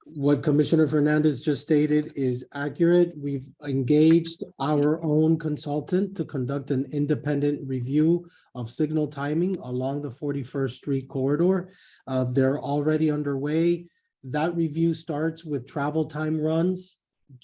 What Commissioner Fernandez just stated is accurate. We've engaged our own consultant to conduct an independent review of signal timing along the 41st Street corridor. They're already underway. That review starts with travel time runs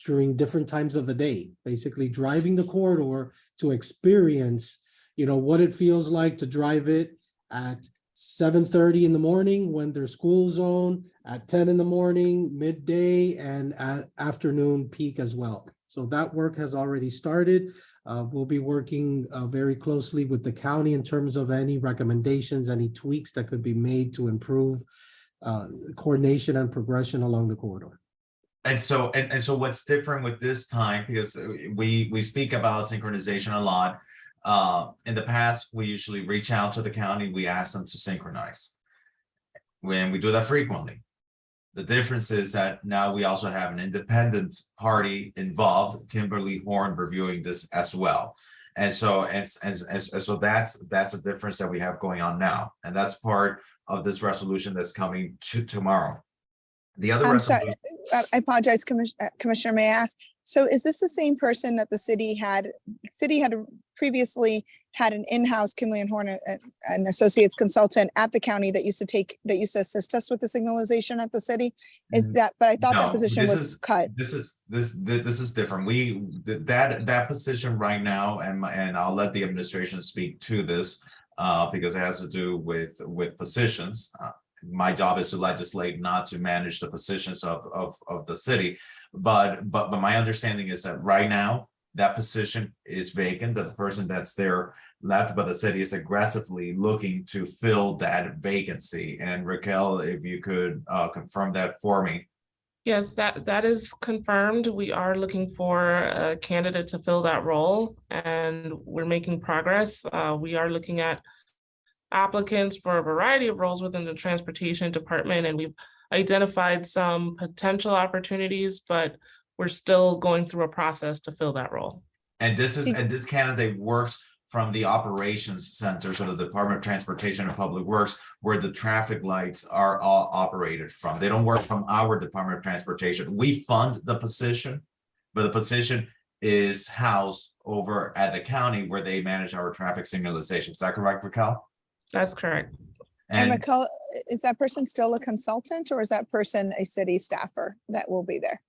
during different times of the day, basically driving the corridor to experience, what it feels like to drive it at 7:30 in the morning when there's school zone, at 10 in the morning, midday, and at afternoon peak as well. So that work has already started. We'll be working very closely with the county in terms of any recommendations, any tweaks that could be made to improve coordination and progression along the corridor. And so what's different with this time, because we speak about synchronization a lot. In the past, we usually reach out to the county, we ask them to synchronize. When we do that frequently. The difference is that now we also have an independent party involved, Kimberly Horn, reviewing this as well. And so that's a difference that we have going on now. And that's part of this resolution that's coming tomorrow. The other resolution. Sorry, I apologize, Commissioner, may I ask? So is this the same person that the city had previously had an in-house Kimberly and Horn, an associates consultant at the county that used to assist us with the signalization at the city? Is that, but I thought that position was cut. This is different. That position right now, and I'll let the administration speak to this because it has to do with positions. My job is to legislate, not to manage the positions of the city. But my understanding is that right now that position is vacant, that the person that's there left, but the city is aggressively looking to fill that vacancy. And Raquel, if you could confirm that for me. Yes, that is confirmed. We are looking for a candidate to fill that role, and we're making progress. We are looking at applicants for a variety of roles within the transportation department, and we've identified some potential opportunities, but we're still going through a process to fill that role. And this candidate works from the operations center, so the Department of Transportation and Public Works, where the traffic lights are all operated from. They don't work from our Department of Transportation. We fund the position, but the position is housed over at the county where they manage our traffic signalization. Is that correct, Raquel? That's correct. And Raquel, is that person still a consultant, or is that person a city staffer that will be there?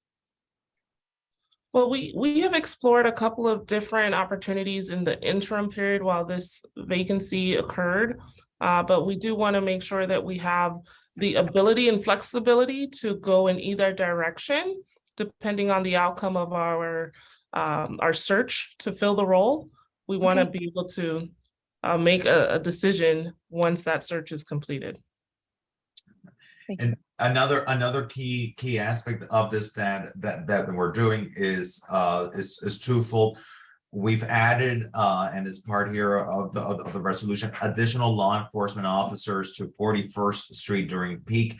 Well, we have explored a couple of different opportunities in the interim period while this vacancy occurred, but we do want to make sure that we have the ability and flexibility to go in either direction, depending on the outcome of our search to fill the role. We want to be able to make a decision once that search is completed. And another key aspect of this that we're doing is twofold. We've added and as part here of the resolution, additional law enforcement officers to 41st Street during peak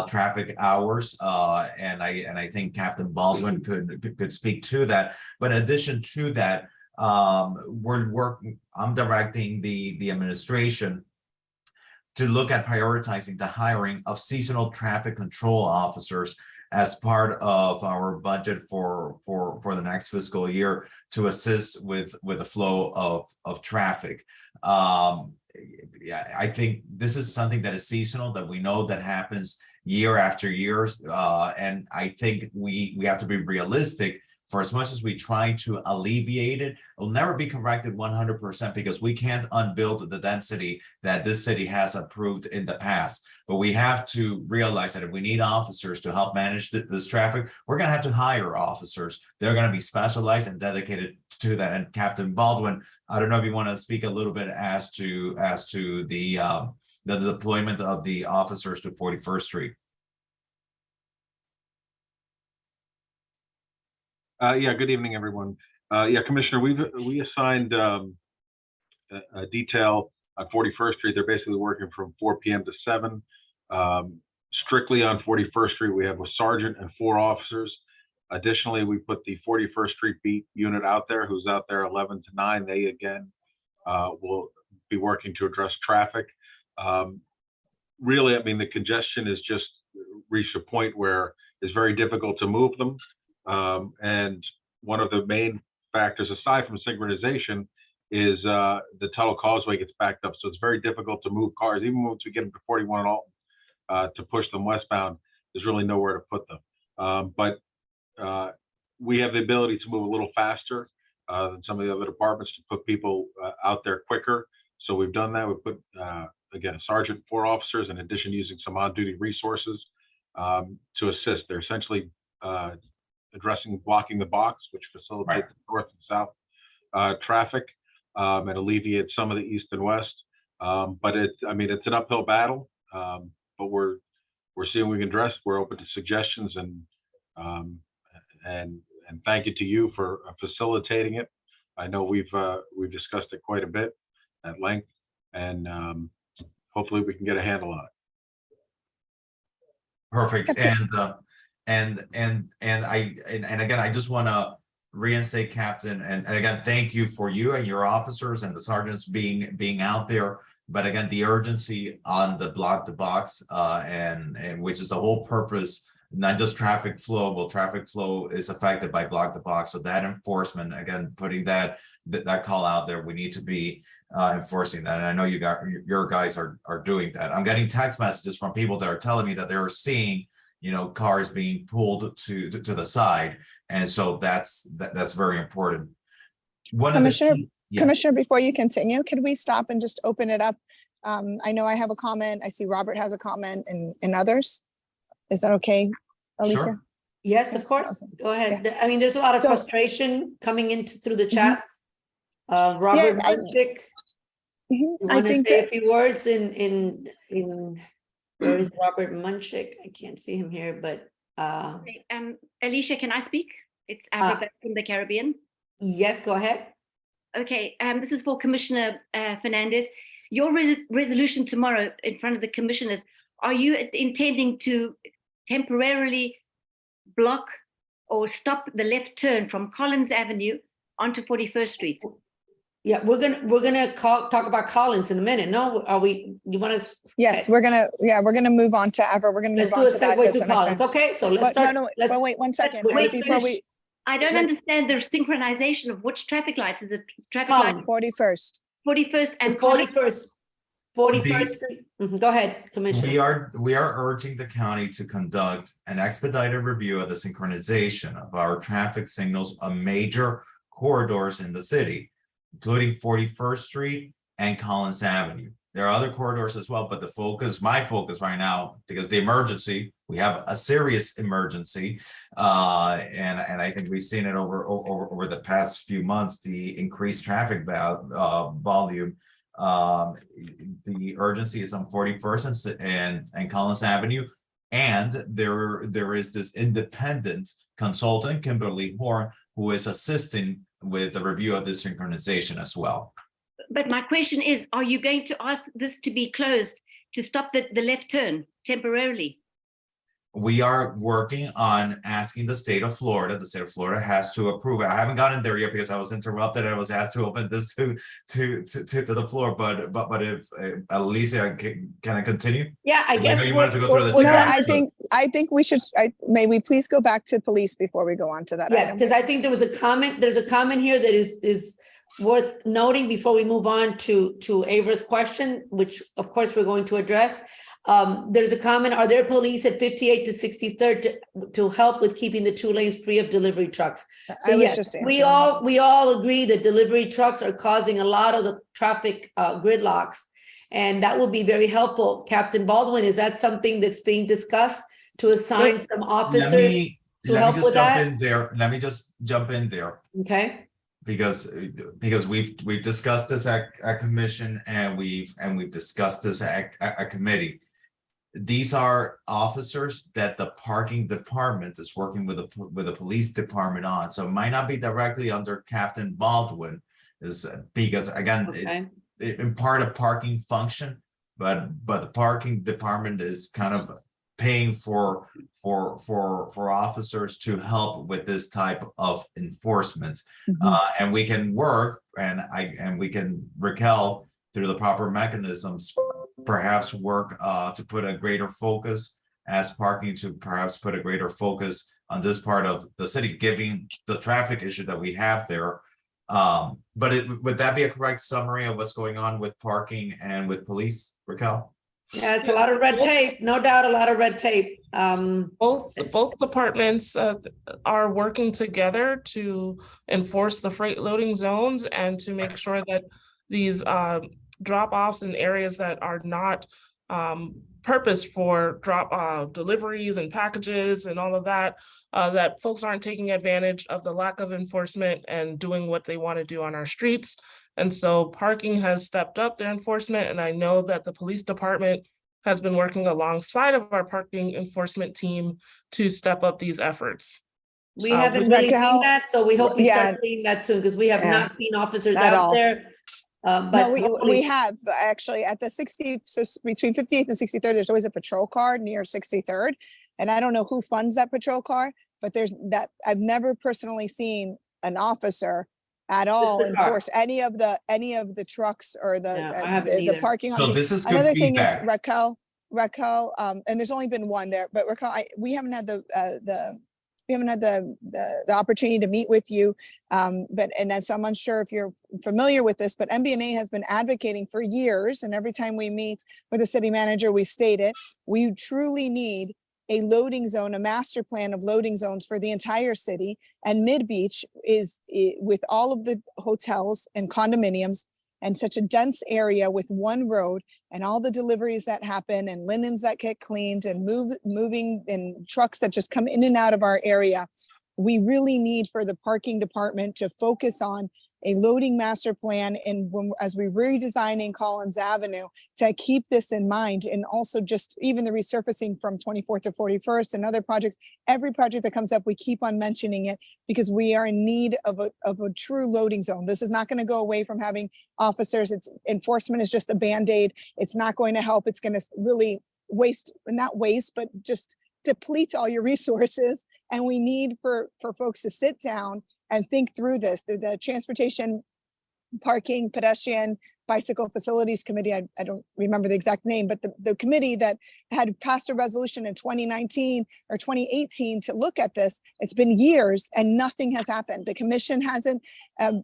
traffic hours, and I think Captain Baldwin could speak to that. But in addition to that, I'm directing the administration to look at prioritizing the hiring of seasonal traffic control officers as part of our budget for the next fiscal year to assist with the flow of traffic. I think this is something that is seasonal, that we know that happens year after year, and I think we have to be realistic. For as much as we try to alleviate it, it'll never be corrected 100% because we can't unbuild the density that this city has approved in the past. But we have to realize that if we need officers to help manage this traffic, we're going to have to hire officers. They're going to be specialized and dedicated to that. And Captain Baldwin, I don't know if you want to speak a little bit as to the deployment of the officers to 41st Street. Yeah, good evening, everyone. Yeah, Commissioner, we assigned a detail on 41st Street. They're basically working from 4 p.m. to 7. Strictly on 41st Street, we have a sergeant and 4 officers. Additionally, we put the 41st Street beat unit out there, who's out there 11 to 9. They again will be working to address traffic. Really, I mean, the congestion is just reached a point where it's very difficult to move them. And one of the main factors, aside from synchronization, is the Tuttle Causeway gets backed up. So it's very difficult to move cars, even once we get them to 41 and Alton, to push them westbound. There's really nowhere to put them. But we have the ability to move a little faster than some of the other departments to put people out there quicker. So we've done that. We put, again, a sergeant, 4 officers, in addition using some on-duty resources to assist. They're essentially addressing blocking the box, which facilitates north and south traffic and alleviates some of the east and west. But I mean, it's an uphill battle, but we're seeing what we can address. We're open to suggestions, and thank you to you for facilitating it. I know we've discussed it quite a bit at length, and hopefully we can get a handle on it. Perfect. And again, I just want to reinstate, Captain, and again, thank you for you and your officers and the sergeants being out there. But again, the urgency on the block the box, and which is the whole purpose, not just traffic flow. Well, traffic flow is affected by block the box. So that enforcement, again, putting that call out there, we need to be enforcing that. And I know your guys are doing that. I'm getting text messages from people that are telling me that they're seeing, cars being pulled to the side. And so that's very important. Commissioner, before you continue, could we stop and just open it up? I know I have a comment. I see Robert has a comment and others. Is that okay, Alicia? Sure. Yes, of course. Go ahead. Yeah. I mean, there's a lot of frustration coming into through the chats. Robert Munchik, you want to say a few words in where is Robert Munchik? I can't see him here, but Alicia, can I speak? It's Africa from the Caribbean. Yes, go ahead. Okay, this is for Commissioner Fernandez. Your resolution tomorrow in front of the commissioners, are you intending to temporarily block or stop the left turn from Collins Avenue onto 41st Street? Yeah, we're gonna talk about Collins in a minute. No, are we? You want to? Yes, we're gonna move on to Ever. We're gonna move on to that. To Collins. Okay, so let's start. No, wait 1 second. I don't understand the synchronization of which traffic lights. Is it traffic lights? 41st and 41st Street. Go ahead, Commissioner. We are urging the county to conduct an expedited review of the synchronization of our traffic signals on major corridors in the city, including 41st Street and Collins Avenue. There are other corridors as well, but my focus right now, because the emergency, we have a serious emergency, and I think we've seen it over the past few months, the increased traffic volume. The urgency is on 41st and Collins Avenue, and there is this independent consultant, Kimberly Horn, who is assisting with the review of this synchronization as well. But my question is, are you going to ask this to be closed to stop the left turn temporarily? We are working on asking the state of Florida. The state of Florida has to approve it. I haven't gotten there yet because I was interrupted and I was asked to open this to the floor. But if Alicia, can I continue? Yeah, I guess you wanted to go through the no, I think we should. May we please go back to police before we go on to that? Yes, because I think there was a comment. There's a comment here that is worth noting before we move on to Ava's question, which of course we're going to address. There's a comment, are there police at 58 to 63rd to help with keeping the 2 lanes free of delivery trucks? So yes, we all agree that delivery trucks are causing a lot of the traffic gridlocks, and that will be very helpful. Captain Baldwin, is that something that's being discussed to assign some officers to help with that? Let me just jump in there. Okay. Because we've discussed this at commission and we've discussed this at committee. these are officers that the parking department is working with the police department on. So it might not be directly under Captain Baldwin, is because again, Okay. in part of parking function, but the parking department is kind of paying for officers to help with this type of enforcement. And we can work and we can, Raquel, through the proper mechanisms, perhaps work to put a greater focus as parking, to perhaps put a greater focus on this part of the city, given the traffic issue that we have there. But would that be a correct summary of what's going on with parking and with police, Raquel? Yeah, it's a lot of red tape, no doubt, a lot of red tape. Both departments are working together to enforce the freight loading zones and to make sure that these drop-offs in areas that are not purposed for deliveries and packages and all of that, that folks aren't taking advantage of the lack of enforcement and doing what they want to do on our streets. And so parking has stepped up their enforcement, and I know that the police department has been working alongside of our parking enforcement team to step up these efforts. We haven't really seen Raquel, that, so we hope we yeah. start seeing that soon, because we have not seen officers At out all. there. But No, we hopefully- have actually at the 60, so between 58th and 63rd, there's always a patrol car near 63rd. And I don't know who funds that patrol car, but there's that, I've never personally seen an officer at all the car. enforce any of the trucks or the Yeah, I haven't the either. parking. So this is good Another thing is feedback. Raquel, and there's only been one there, but Raquel, we haven't had the opportunity to meet with you. So I'm unsure if you're familiar with this, but MBNA has been advocating for years. And every time we meet with the city manager, we state it, we truly need a loading zone, a master plan of loading zones for the entire city. And MidBeach is with all of the hotels and condominiums and such a dense area with one road and all the deliveries that happen and linens that get cleaned and moving and trucks that just come in and out of our area. We really need for the parking department to focus on a loading master plan and as we redesigning Collins Avenue to keep this in mind, and also just even the resurfacing from 24th to 41st and other projects. Every project that comes up, we keep on mentioning it because we are in need of a true loading zone. This is not going to go away from having officers. It's enforcement is just a Band-Aid. It's not going to help. It's going to really not waste, but just deplete all your resources. And we need for folks to sit down and think through this. The Transportation, Parking, Pedestrian, Bicycle Facilities Committee, I don't remember the exact name, but the committee that had passed a resolution in 2019 or 2018 to look at this, it's been years and nothing has happened. The commission hasn't,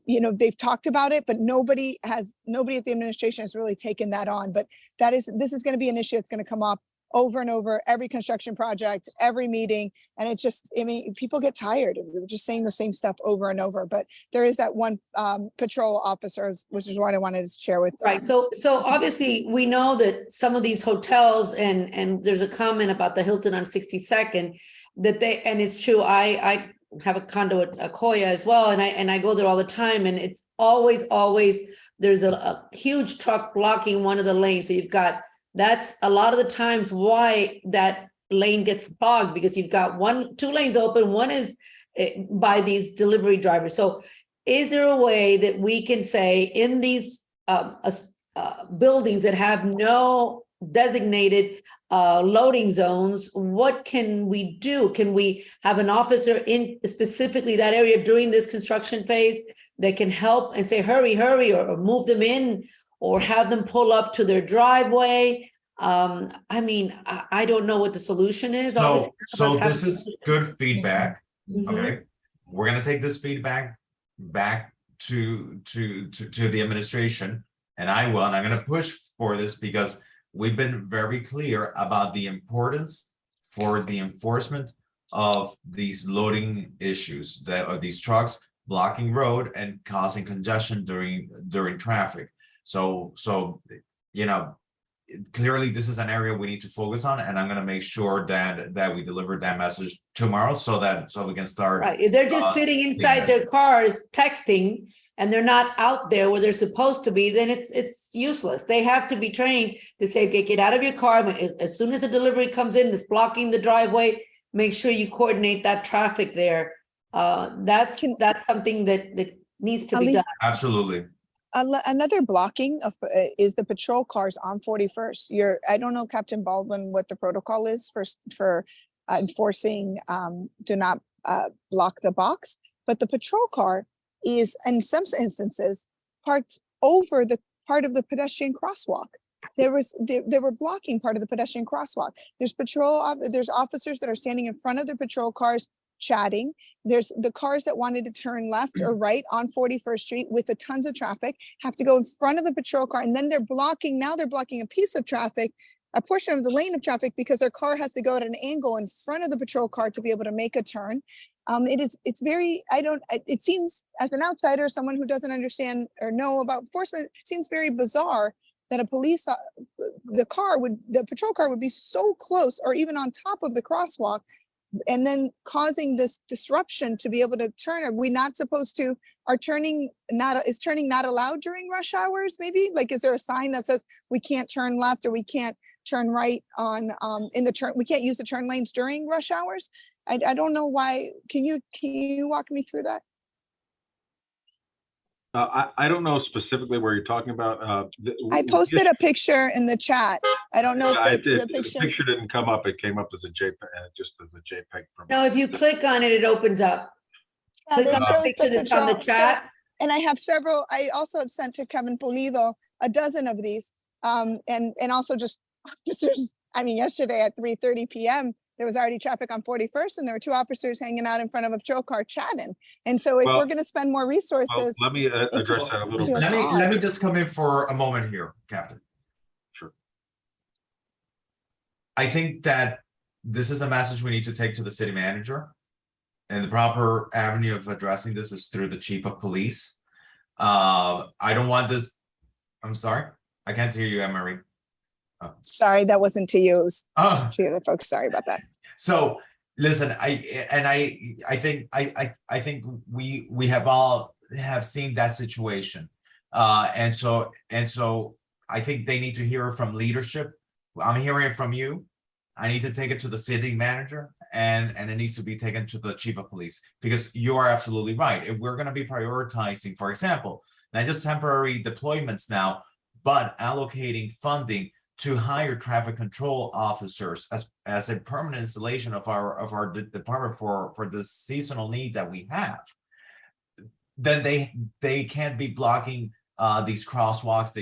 they've talked about it, but nobody at the administration has really taken that on. But this is going to be an issue that's going to come up over and over, every construction project, every meeting. And it's just, people get tired of just saying the same stuff over and over, but there is that one patrol officer, which is what I wanted to share with. Right, so obviously we know that some of these hotels and there's a comment about the Hilton on 62nd that and it's true, I have a condo at Acoya as well, and I go there all the time, and it's always there's a huge truck blocking one of the lanes. So that's a lot of the times why that lane gets clogged, because you've got two lanes open, one is by these delivery drivers. So is there a way that we can say in these buildings that have no designated loading zones, what can we do? Can we have an officer in specifically that area during this construction phase that can help and say, hurry, or move them in, or have them pull up to their driveway? I don't know what the solution is. So this is good feedback. Mhm. Okay, we're gonna take this feedback back to the administration, and I'm gonna push for this because we've been very clear about the importance for the enforcement of these loading issues of these trucks blocking road and causing congestion during traffic. So clearly this is an area we need to focus on, and I'm going to make sure that we deliver that message tomorrow so we can start. Right, if they're just sitting inside their cars texting, and they're not out there where they're supposed to be, then it's useless. They have to be trained to say, okay, get out of your car. As soon as the delivery comes in, that's blocking the driveway, make sure you coordinate that traffic there. That's something that needs to be done. Absolutely. Another blocking of is the patrol cars on 41st. I don't know, Captain Baldwin, what the protocol is for enforcing do not block the box, but the patrol car is in some instances parked over the part of the pedestrian crosswalk. They were blocking part of the pedestrian crosswalk. There's officers that are standing in front of the patrol cars chatting. There's the cars that wanted to turn left or right on 41st Street with the tons of traffic have to go in front of the patrol car, and then they're blocking a piece of traffic, a portion of the lane of traffic, because their car has to go at an angle in front of the patrol car to be able to make a turn. It seems, as an outsider, someone who doesn't understand or know about enforcement, it seems very bizarre that the patrol car would be so close or even on top of the crosswalk, and then causing this disruption to be able to turn. Are we not supposed to, is turning not allowed during rush hours? Maybe, like, is there a sign that says we can't turn left or we can't turn right on we can't use the turn lanes during rush hours? I don't know why. Can you walk me through that? I don't know specifically where you're talking about. I posted a picture in the chat. I don't know if the picture didn't come up. It came up as a JPEG, just as a JPEG. No, if you click on it, it opens up. Click on the picture that's on the chat. And I have several. I also have sent to Kevin Pulido a dozen of these. And also just officers. I mean, yesterday at 3:30 p.m. there was already traffic on 41st, and there were two officers hanging out in front of a patrol car chatting. And so if we're going to spend more resources, let me address that a little bit. Let me just come in for a moment here, Captain. Sure. I think that this is a message we need to take to the city manager, and the proper avenue of addressing this is through the chief of police. I don't want this. I'm sorry, I can't hear you, Anne-Marie. Sorry, that wasn't to you. It was to the folks. Sorry about that. So listen, I think we have all seen that situation, and so I think they need to hear it from leadership. I'm hearing it from you. I need to take it to the city manager, and it needs to be taken to the chief of police, because you are absolutely right. If we're going to be prioritizing, for example, not just temporary deployments now, but allocating funding to hire traffic control officers as a permanent installation of our department for the seasonal need that we have, then they can't be blocking these crosswalks.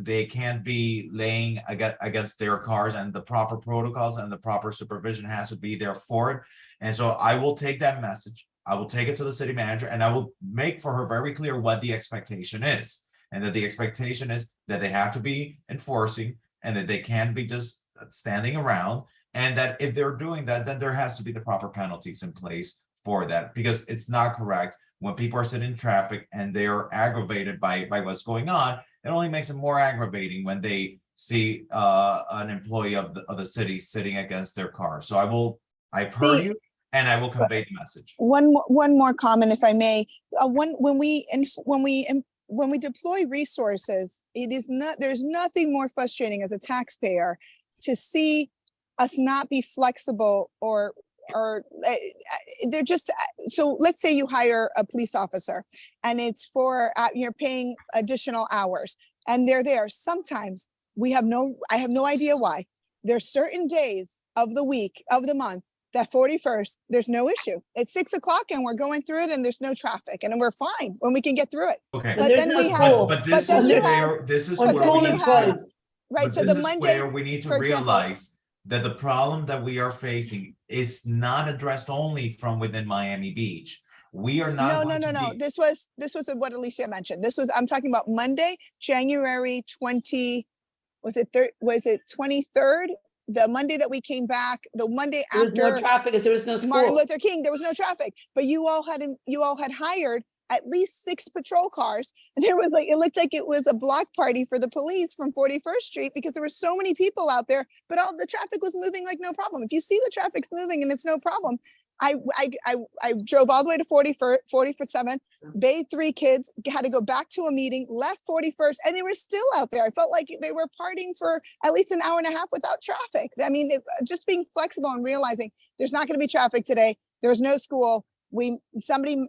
They can't be laying against their cars, and the proper protocols and the proper supervision has to be there for it. And so I will take that message. I will take it to the city manager, and I will make for her very clear what the expectation is, and that the expectation is that they have to be enforcing, and that they can't be just standing around, and that if they're doing that, then there has to be the proper penalties in place for that, because it's not correct when people are sitting in traffic and they're aggravated by what's going on. It only makes it more aggravating when they see an employee of the city sitting against their car. So I've heard you, and I will convey the message. One more comment, if I may. When we deploy resources, there's nothing more frustrating as a taxpayer to see us not be flexible or they're just, so let's say you hire a police officer and it's you're paying additional hours and they're there. Sometimes I have no idea why. There's certain days of the week, of the month, that 41st, there's no issue. It's 6 o'clock and we're going through it and there's no traffic, and we're fine when we can get through it. Okay. But then we have, but this is where we need to, right. So the Monday, where we need to realize that the problem that we are facing is not addressed only from within Miami Beach. We are not. No. This was what Alicia mentioned. I'm talking about Monday, January 20. Was it 23rd? The Monday that we came back, the Monday after there was no traffic because there was no school. Martin Luther King, there was no traffic, but you all had hired at least 6 patrol cars, and it looked like it was a block party for the police from 41st Street because there were so many people out there, but all the traffic was moving like no problem. If you see the traffic's moving and it's no problem, I drove all the way to 47th, bathed 3 kids, had to go back to a meeting, left 41st, and they were still out there. I felt like they were partying for at least an hour and a half without traffic. I mean, just being flexible and realizing there's not going to be traffic today. There was no school. Somebody,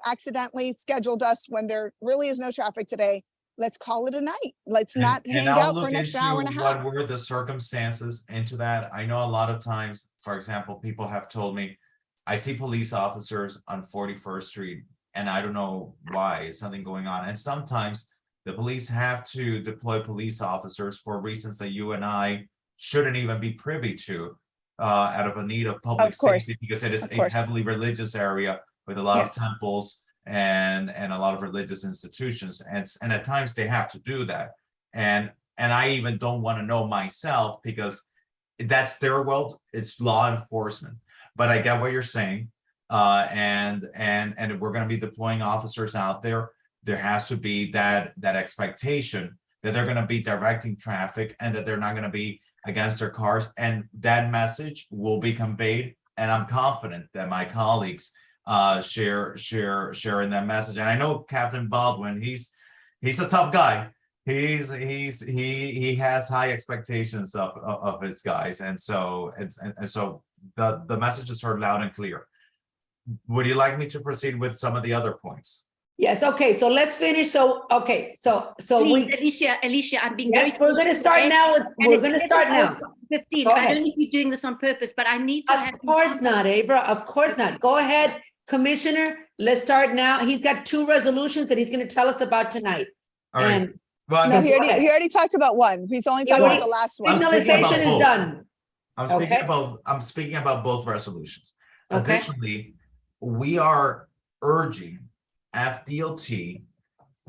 accidentally scheduled us when there really is no traffic today. Let's call it a night. Let's not hang I'll out for look an extra hour and a into half. What were the circumstances into that? I know a lot of times, for example, people have told me, I see police officers on 41st Street, and I don't know why. Is something going on? And sometimes the police have to deploy police officers for reasons that you and I shouldn't even be privy to, out of a need of public safety, because it is a heavily religious area with a lot of temples and a lot of religious institutions, and at times they have to do that. And I even don't want to know myself, because that's their world. It's law enforcement. But I get what you're saying, and if we're going to be deploying officers out there, there has to be that expectation that they're going to be directing traffic and that they're not going to be against their cars, and that message will be conveyed. And I'm confident that my colleagues share in that message. And I know Captain Baldwin, he's a tough guy. He has high expectations of his guys, and so the message is heard loud and clear. Would you like me to proceed with some of the other points? Yes, okay, so let's finish. So Please, Alicia, I'm being very. We're gonna start now. We're gonna start now. 15. I don't know if you're doing this on purpose, but I need to have. Of course not, Abra, of course not. Go ahead, Commissioner, let's start now. He's got 2 resolutions that he's gonna tell us about tonight. All right. And Well, No, he already talked about one. He's only talking about the last one. signalization is done. I'm speaking about both resolutions. Okay. Additionally, we are urging FDOT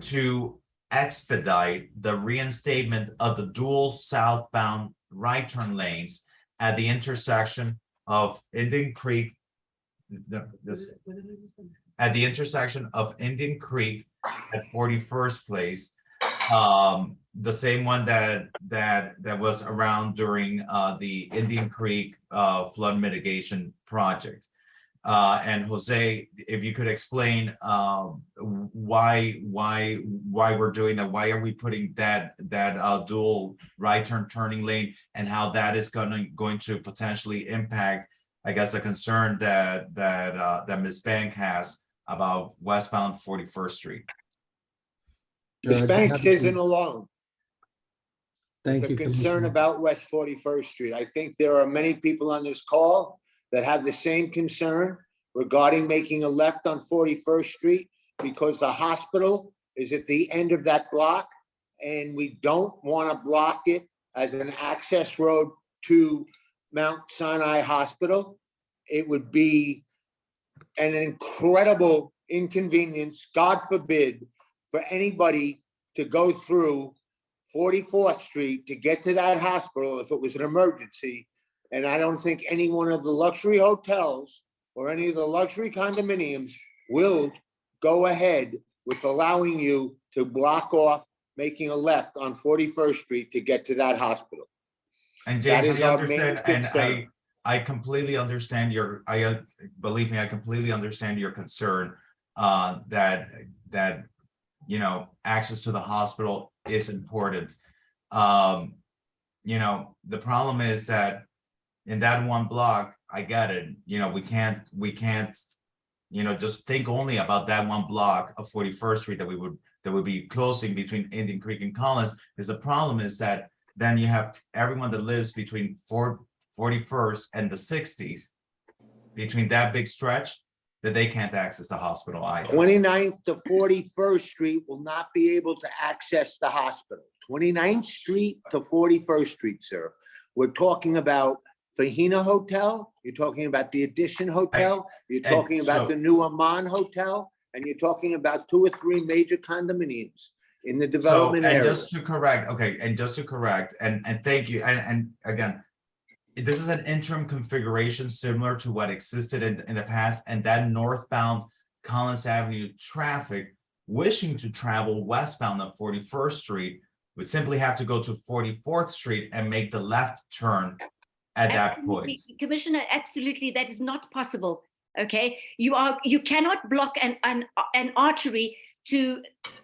to expedite the reinstatement of the dual southbound right turn lanes at the intersection of Indian Creek. At the intersection of Indian Creek at 41st Place, the same one that was around during the Indian Creek flood mitigation project. And Jose, if you could explain why we're doing that, why are we putting that dual right turning lane, and how that is going to potentially impact, I guess, the concern that Ms. Bank has about westbound 41st Street. Ms. Banks isn't alone. Thank There's you, a concern Commissioner. about West 41st Street. I think there are many people on this call that have the same concern regarding making a left on 41st Street, because the hospital is at the end of that block, and we don't want to block it as an access road to Mount Sinai Hospital. It would be an incredible inconvenience, God forbid, for anybody to go through 44th Street to get to that hospital if it was an emergency. And I don't think any one of the luxury hotels or any of the luxury condominiums will go ahead with allowing you to block off making a left on 41st Street to get to that hospital. And That James, is I our understand, main and concern. I completely understand believe me, I completely understand your concern that access to the hospital is important. The problem is that in that one block, I get it. We can't just think only about that one block of 41st Street that would be closing between Indian Creek and Collins. Because the problem is that then you have everyone that lives between 41st and the 60s, between that big stretch, that they can't access the hospital either. 29th to 41st Street will not be able to access the hospital. 29th Street to 41st Street, sir. We're talking about Fahina Hotel, you're talking about the Edition Hotel, you're talking about the new Amman Hotel, and you're talking about 2 or 3 major condominiums in the development area. And just to correct, and thank you, and again, this is an interim configuration similar to what existed in the past, and that northbound Collins Avenue traffic wishing to travel westbound on 41st Street would simply have to go to 44th Street and make the left turn at that point. Commissioner, absolutely, that is not possible. Okay, you cannot block an artery to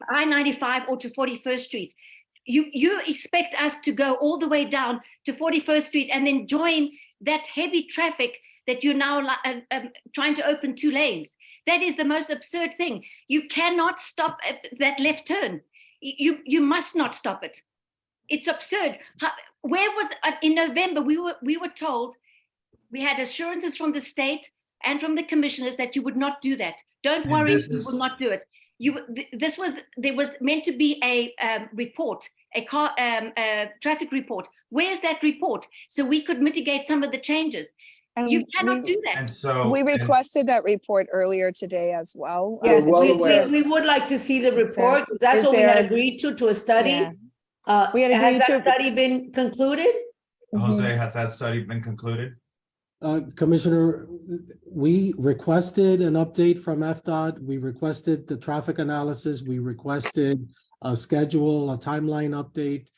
I-95 or to 41st Street. You expect us to go all the way down to 41st Street and then join that heavy traffic that you're now trying to open 2 lanes. That is the most absurd thing. You cannot stop that left turn. You must not stop it. It's absurd. Where was in November? We were told, we had assurances from the state and from the commissioners that you would not do that. Don't worry, you will not do it. There was meant to be a report, a traffic report. Where's that report? So we could mitigate some of the changes. And You cannot do that. And so. We requested that report earlier today as well. Yes, well please, aware. we would like to see the report, because that's is what we had there- agreed to a study. Yeah. We had Has agreed that to- study been concluded? Jose, has that study been concluded? Commissioner, we requested an update from FDOT. We requested the traffic analysis. We requested a schedule, a timeline update.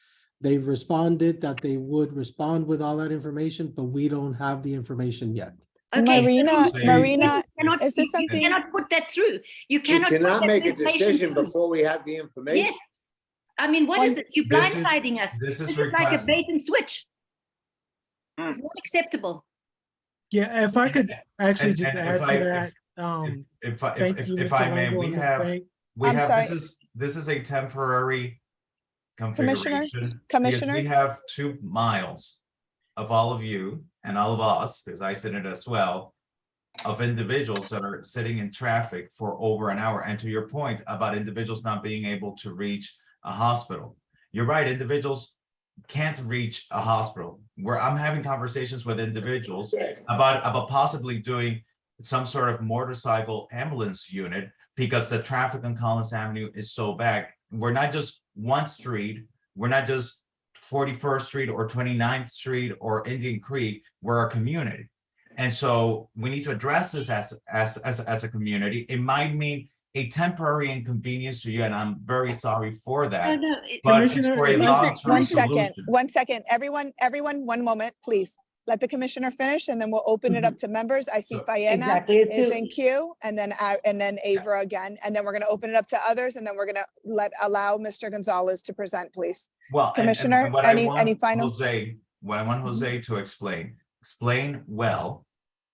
They've responded that they would respond with all that information, but we don't have the information yet. Okay, Marina, is this you something? cannot put that through. You We cannot put cannot that make a information decision through. before we have the information. Yes. I mean, what is it? You're This is- blindsiding us. this is This is like a request- bait and switch. It's not acceptable. Yeah, if I could actually And- just and add if to I- that, thank you, if Mr. I may, Longo we and Ms. have, Bank. I'm sorry. this is a temporary Commissioner, configuration. because Commissioner? We have 2 miles of all of you and all of us, because I sit in it as well, of individuals that are sitting in traffic for over an hour. And to your point about individuals not being able to reach a hospital, you're right, individuals can't reach a hospital. Where I'm having conversations with individuals about possibly doing some sort of motorcycle ambulance unit, because the traffic on Collins Avenue is so bad. We're not just one street, we're not just 41st Street or 29th Street or Indian Creek, we're a community. And so we need to address this as a community. It might mean a temporary inconvenience to you, and I'm very sorry for that. No, But it's Commissioner, for a if I could- long-term One solution. second, 1 second. Everyone, 1 moment, please. Let the commissioner finish and then we'll open it up to members. I see So- Fiona Exactly. It's is to- in queue, and then Avra again, and then we're gonna open it up to others, and then we're gonna allow Mr. Gonzalez to present, please. Well, and Commissioner, what I any want final? Jose, what I want Jose to explain well,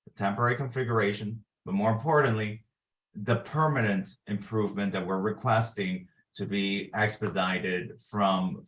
the temporary configuration, but more importantly, the permanent improvement that we're requesting to be expedited from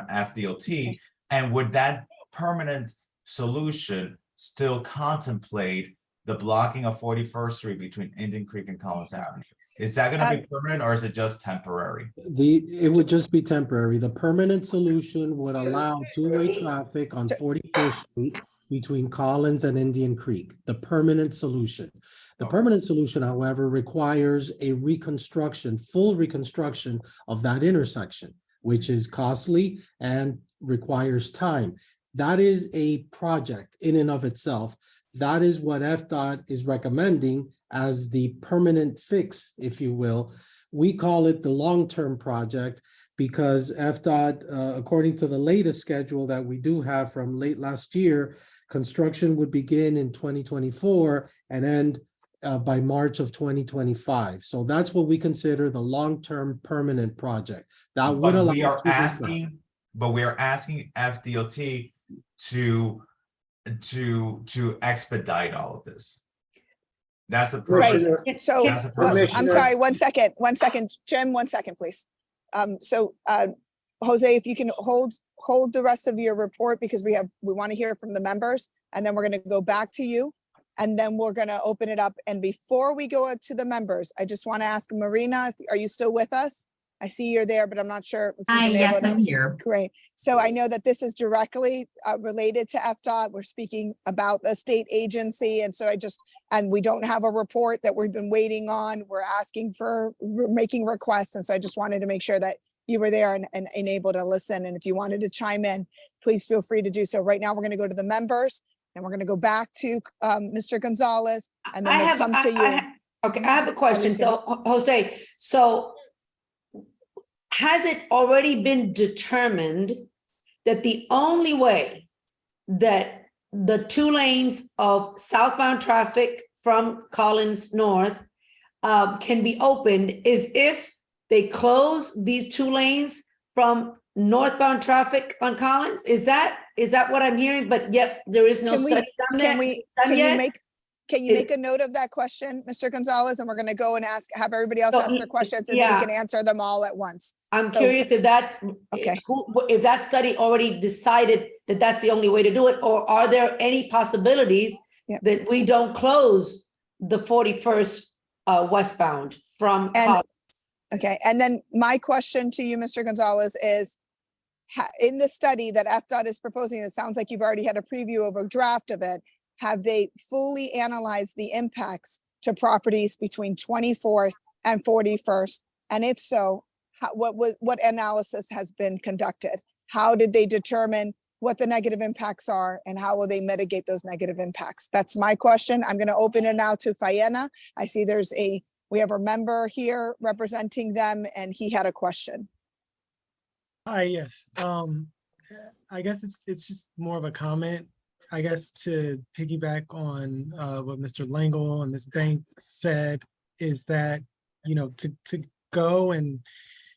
FDOT. And would that permanent solution still contemplate the blocking of 41st Street between Indian Creek and Collins Avenue? Is that gonna be permanent, or is it just temporary? It would just be temporary. The permanent solution would allow 2-way traffic on 41st Street between Collins and Indian Creek, the permanent solution. The permanent solution, however, requires a reconstruction, full reconstruction of that intersection, which is costly and requires time. That is a project in and of itself. That is what FDOT is recommending as the permanent fix, if you will. We call it the long-term project because FDOT, according to the latest schedule that we do have from late last year, construction would begin in 2024 and end by March of 2025. So that's what we consider the long-term permanent project. That would But allow. we are 2%. asking FDOT to expedite all of this. That's the purpose. Right, so, That's a well, purpose. I'm sorry, 1 second, Jim, 1 second, please. Jose, if you can hold the rest of your report, because we want to hear from the members, and then we're going to go back to you, and then we're going to open it up. And before we go to the members, I just want to ask Marina, are you still with us? I see you're there, but I'm not sure. if you've Hi, been yes, able to- I'm here. Great. So I know that this is directly related to FDOT. We're speaking about a state agency. And so and we don't have a report that we've been waiting on. We're making requests. And so I just wanted to make sure that you were there and able to listen. And if you wanted to chime in, please feel free to do so. Right now, we're going to go to the members, and we're going to go back to Mr. Gonzalez, and then we'll come to you. Okay, I have a question. So, Jose, so has it already been determined that the only way that the 2 lanes of southbound traffic from Collins North can be opened is if they close these 2 lanes from northbound traffic on Collins? Is that what I'm hearing? But yet there is no Can we- study done Can you Is- make a note of that question, Mr. Gonzalez? And we're gonna go and have everybody else So, ask their questions and then we yeah. can answer them all at once. I'm So- curious if Okay. if that study already decided that that's the only way to do it, or are there any possibilities Yeah. that we don't close the 41st westbound from And- Collins? Okay, and then my question to you, Mr. Gonzalez, is in the study that FDOT is proposing, it sounds like you've already had a preview of a draft of it. Have they fully analyzed the impacts to properties between 24th and 41st? And if so, what analysis has been conducted? How did they determine what the negative impacts are and how will they mitigate those negative impacts? That's my question. I'm going to open it now to Fayena. I see we have a member here representing them and he had a question. Hi, yes. I guess it's just more of a comment, I guess, to piggyback on what Mr. Langle and Ms. Banks said, is that, you know, to go and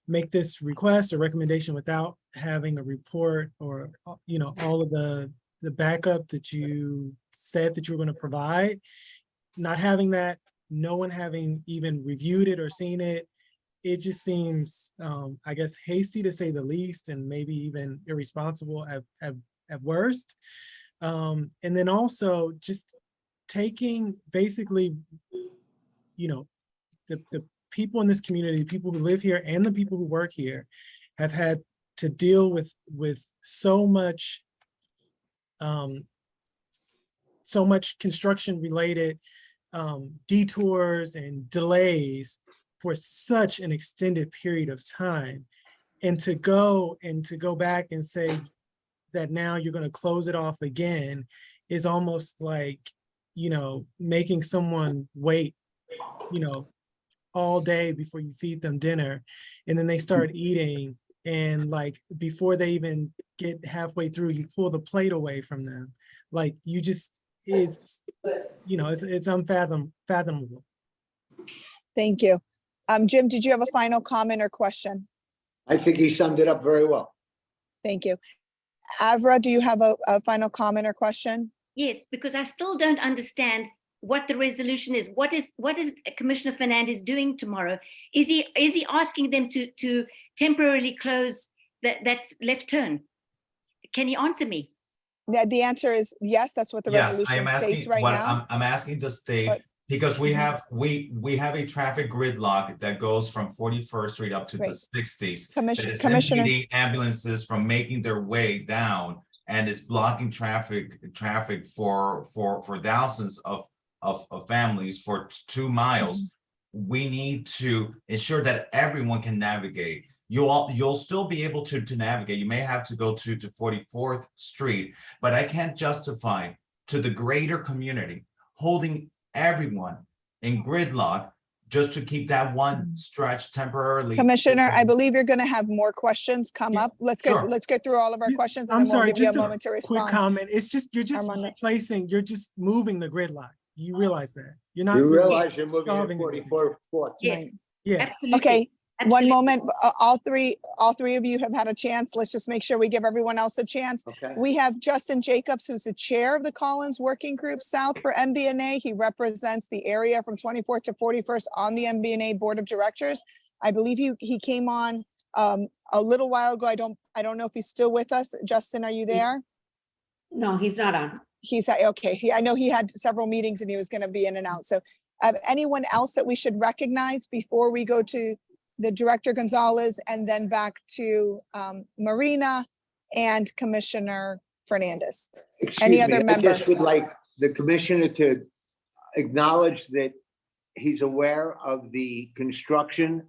make this request or recommendation without having a report or, you know, all of the backup that you said that you were going to provide, not having that, no one having even reviewed it or seen it, it just seems, I guess, hasty to say the least, and maybe even irresponsible at worst. And then also just taking basically, you know, the people in this community, people who live here and the people who work here have had to deal with so much construction related detours and delays for such an extended period of time. And to go back and say that now you're going to close it off again is almost like, you know, making someone wait, you know, all day before you feed them dinner. And then they start eating, and like before they even get halfway through, you pull the plate away from them. Like you just, it's, you know, it's unfathomable. Thank you. Jim, did you have a final comment or question? I think he summed it up very well. Thank you. Avra, do you have a final comment or question? Yes, because I still don't understand what the resolution is. What is Commissioner Fernandez doing tomorrow? Is he asking them to temporarily close that left turn? Can you answer me? The answer is yes, that's what the resolution states right now. I'm asking the state, because we have a traffic gridlock that goes from 41st Street up to the 60s. Commissioner, impeding ambulances from making their way down, and is blocking traffic for thousands of families for 2 miles. We need to ensure that everyone can navigate. You'll still be able to navigate. You may have to go to 44th Street, but I can't justify to the greater community holding everyone in gridlock just to keep that one stretch temporarily. Commissioner, I believe you're going to have more questions come up. Let's get through all of our questions. And I'm then we'll sorry, give you just a moment to respond. quick comment. It's just, you're just replacing, you're just moving the gridlock. You realize that. You're not. You realize you're moving to solving 44th. Yes, Yeah. absolutely. Okay, Absolutely. one moment. All three of you have had a chance. Let's just make sure we give everyone else a chance. Okay. We have Justin Jacobs, who's the chair of the Collins Working Group South for MBNA. He represents the area from 24th to 41st on the MBNA Board of Directors. I believe he came on a little while ago. I don't know if he's still with us. Justin, are you there? No, he's not on. He's okay. I know he had several meetings and he was going to be in and out. So anyone else that we should recognize before we go to the Director Gonzalez and then back to Marina and Commissioner Fernandez? Any other member? I just would like the commissioner to acknowledge that he's aware of the construction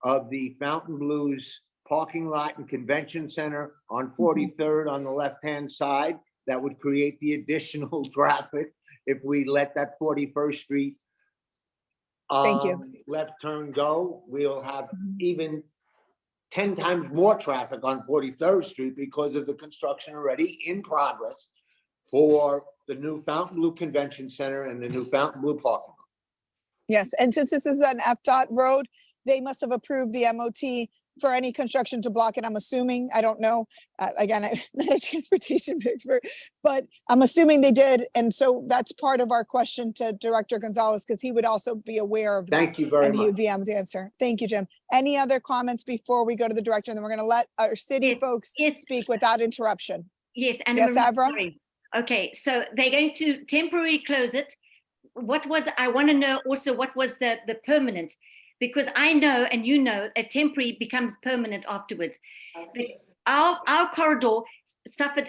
of the Fountain Blues parking lot and convention center on 43rd on the left-hand side. That would create the additional traffic if we let that 41st Street Thank you. left turn go. We'll have even 10 times more traffic on 43rd Street because of the construction already in progress for the new Fontainebleau Convention Center and the new Fontainebleau parking lot. Yes, and since this is an FDOT road, they must have approved the MOT for any construction to block it. I'm assuming, I don't know. Again, I'm not a transportation expert, but I'm assuming they did. And so that's part of our question to Director Gonzalez, because he would also be aware of that. Thank you very And he would much. be able to answer. Thank you, Jim. Any other comments before we go to the director? And then we're going to let our city Yes, folks yes. speak without interruption. Yes, Anna Yes, Marie, Avra? sorry. Okay, so they're going to temporarily close it. I want to know also what was the permanent, because I know, and you know, a temporary becomes permanent afterwards. Our corridor suffered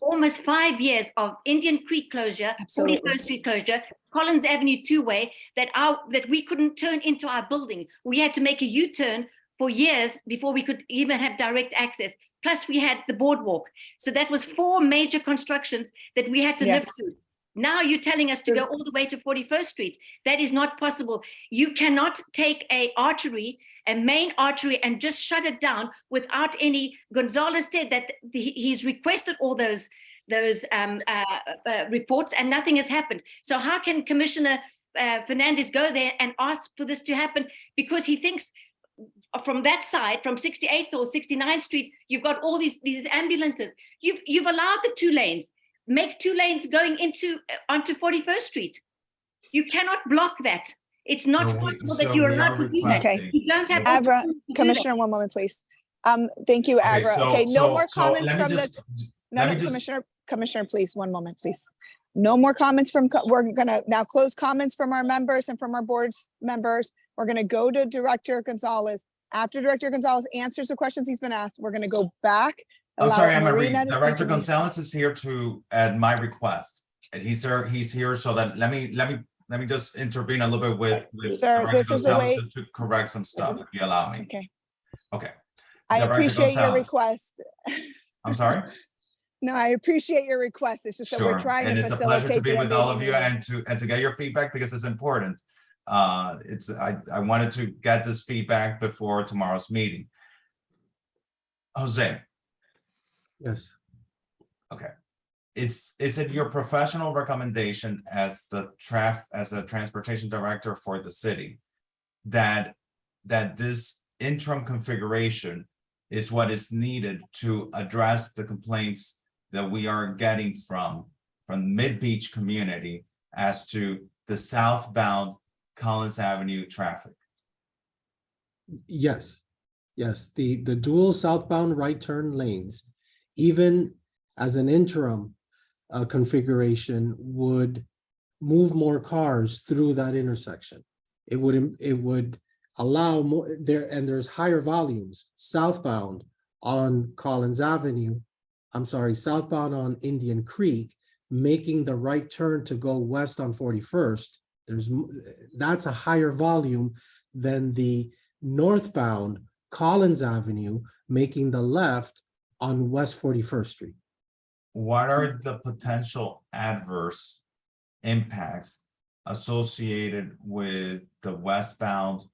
almost 5 years of Indian Creek closure, Absolutely. 41st Street closure, Collins Avenue two-way, that we couldn't turn into our building. We had to make a U-turn for years before we could even have direct access. Plus we had the boardwalk. So that was 4 major constructions that we had to live Yes. through. Now you're telling us to go all the way to 41st Street. That is not possible. You cannot take a main artery and just shut it down without any. Gonzalez said that he's requested all those reports and nothing has happened. So how can Commissioner Fernandez go there and ask for this to happen? Because he thinks from that side, from 68th or 69th Street, you've got all these ambulances. You've allowed the 2 lanes. Make 2 lanes going onto 41st Street. You cannot block that. It's not possible that you're allowed to do that. Okay. You don't have. Avra, authority to do that. Commissioner, one moment, please. Thank you, Avra. Okay, no more comments let me from just- no, let me just- Commissioner, please, one moment, please. No more comments from, we're gonna now close comments from our members and from our board's members. We're gonna go to Director Gonzalez. After Director Gonzalez answers the questions he's been asked, we're gonna go back. I'm allow sorry, Anna Marie. Marina to speak Director and then- Gonzalez is here at my request. And he's here so that let me just intervene a little bit with Sir, Director this is the Gonzalez way- to correct some stuff, if you allow me. Okay, Okay. I Director appreciate your Gonzalez. request. I'm sorry? No, I appreciate your request. It's just that we're Sure. trying And to it's a pleasure to facilitate be the with all of MBNA you meeting. and to get your feedback because it's important. I wanted to get this feedback before tomorrow's meeting. Jose, Yes. okay. Is it your professional recommendation as a transportation director for the city that this interim configuration is what is needed to address the complaints that we are getting from MidBeach community as to the southbound Collins Avenue traffic? Yes, yes, the dual southbound right turn lanes, even as an interim configuration, would move more cars through that intersection. It would allow more there, and there's higher volumes southbound on Collins Avenue. I'm sorry, southbound on Indian Creek, making the right turn to go west on 41st. That's a higher volume than the northbound Collins Avenue, making the left on West 41st Street. What are the potential adverse impacts associated with the westbound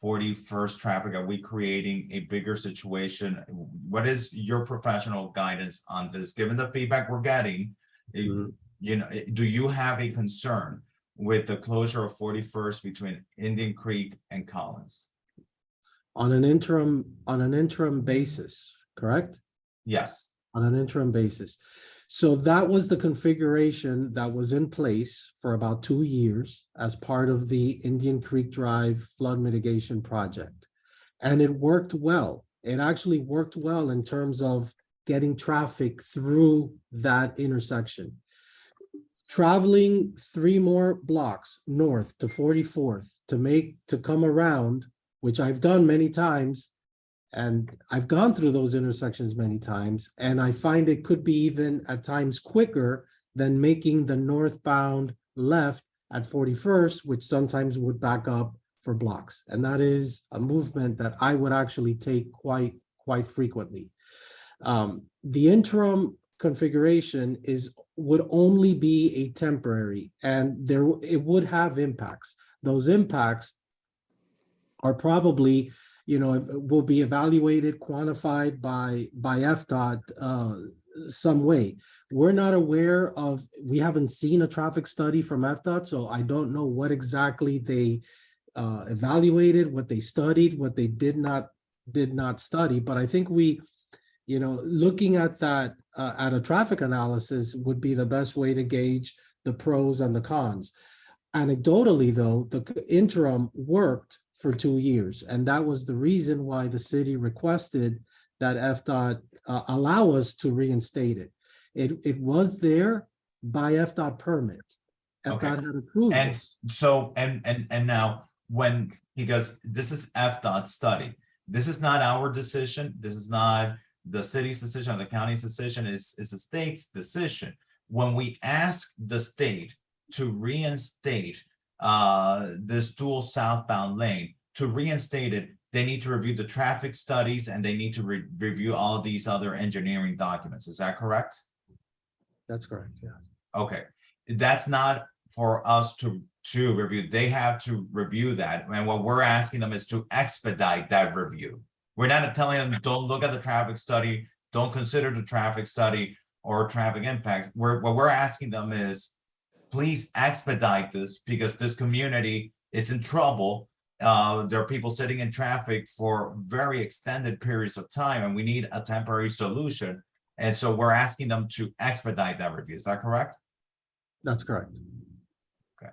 41st traffic? Are we creating a bigger situation? What is your professional guidance on this? Given the feedback we're getting, do you have a concern with the closure of 41st between Indian Creek and Collins? On an interim basis, correct? Yes. On an interim basis. So that was the configuration that was in place for about 2 years as part of the Indian Creek Drive flood mitigation project. And it worked well. It actually worked well in terms of getting traffic through that intersection. Traveling 3 more blocks north to 44th to come around, which I've done many times, and I've gone through those intersections many times, and I find it could be even at times quicker than making the northbound left at 41st, which sometimes would back up for blocks. And that is a movement that I would actually take quite frequently. The interim configuration would only be a temporary, and it would have impacts. Those impacts are probably, will be evaluated, quantified by FDOT some way. we're not aware of, we haven't seen a traffic study from FDOT, so I don't know what exactly they evaluated, what they studied, what they did not study. But I think we, looking at that at a traffic analysis would be the best way to gauge the pros and the cons. Anecdotally, though, the interim worked for 2 years, and that was the reason why the city requested that FDOT allow us to reinstate it. It was there by FDOT permit. Okay. FDOT had approved And it. so, and now when, because this is FDOT study, this is not our decision. This is not the city's decision or the county's decision. It's the state's decision. When we ask the state to reinstate this dual southbound lane, to reinstate it, they need to review the traffic studies and they need to review all of these other engineering documents. Is that correct? That's correct, yeah. Okay, that's not for us to review. They have to review that. And what we're asking them is to expedite that review. We're not telling them, don't look at the traffic study, don't consider the traffic study or traffic impacts. What we're asking them is, please expedite this because this community is in trouble. There are people sitting in traffic for very extended periods of time, and we need a temporary solution. And so we're asking them to expedite that review. Is that correct? That's correct. Okay.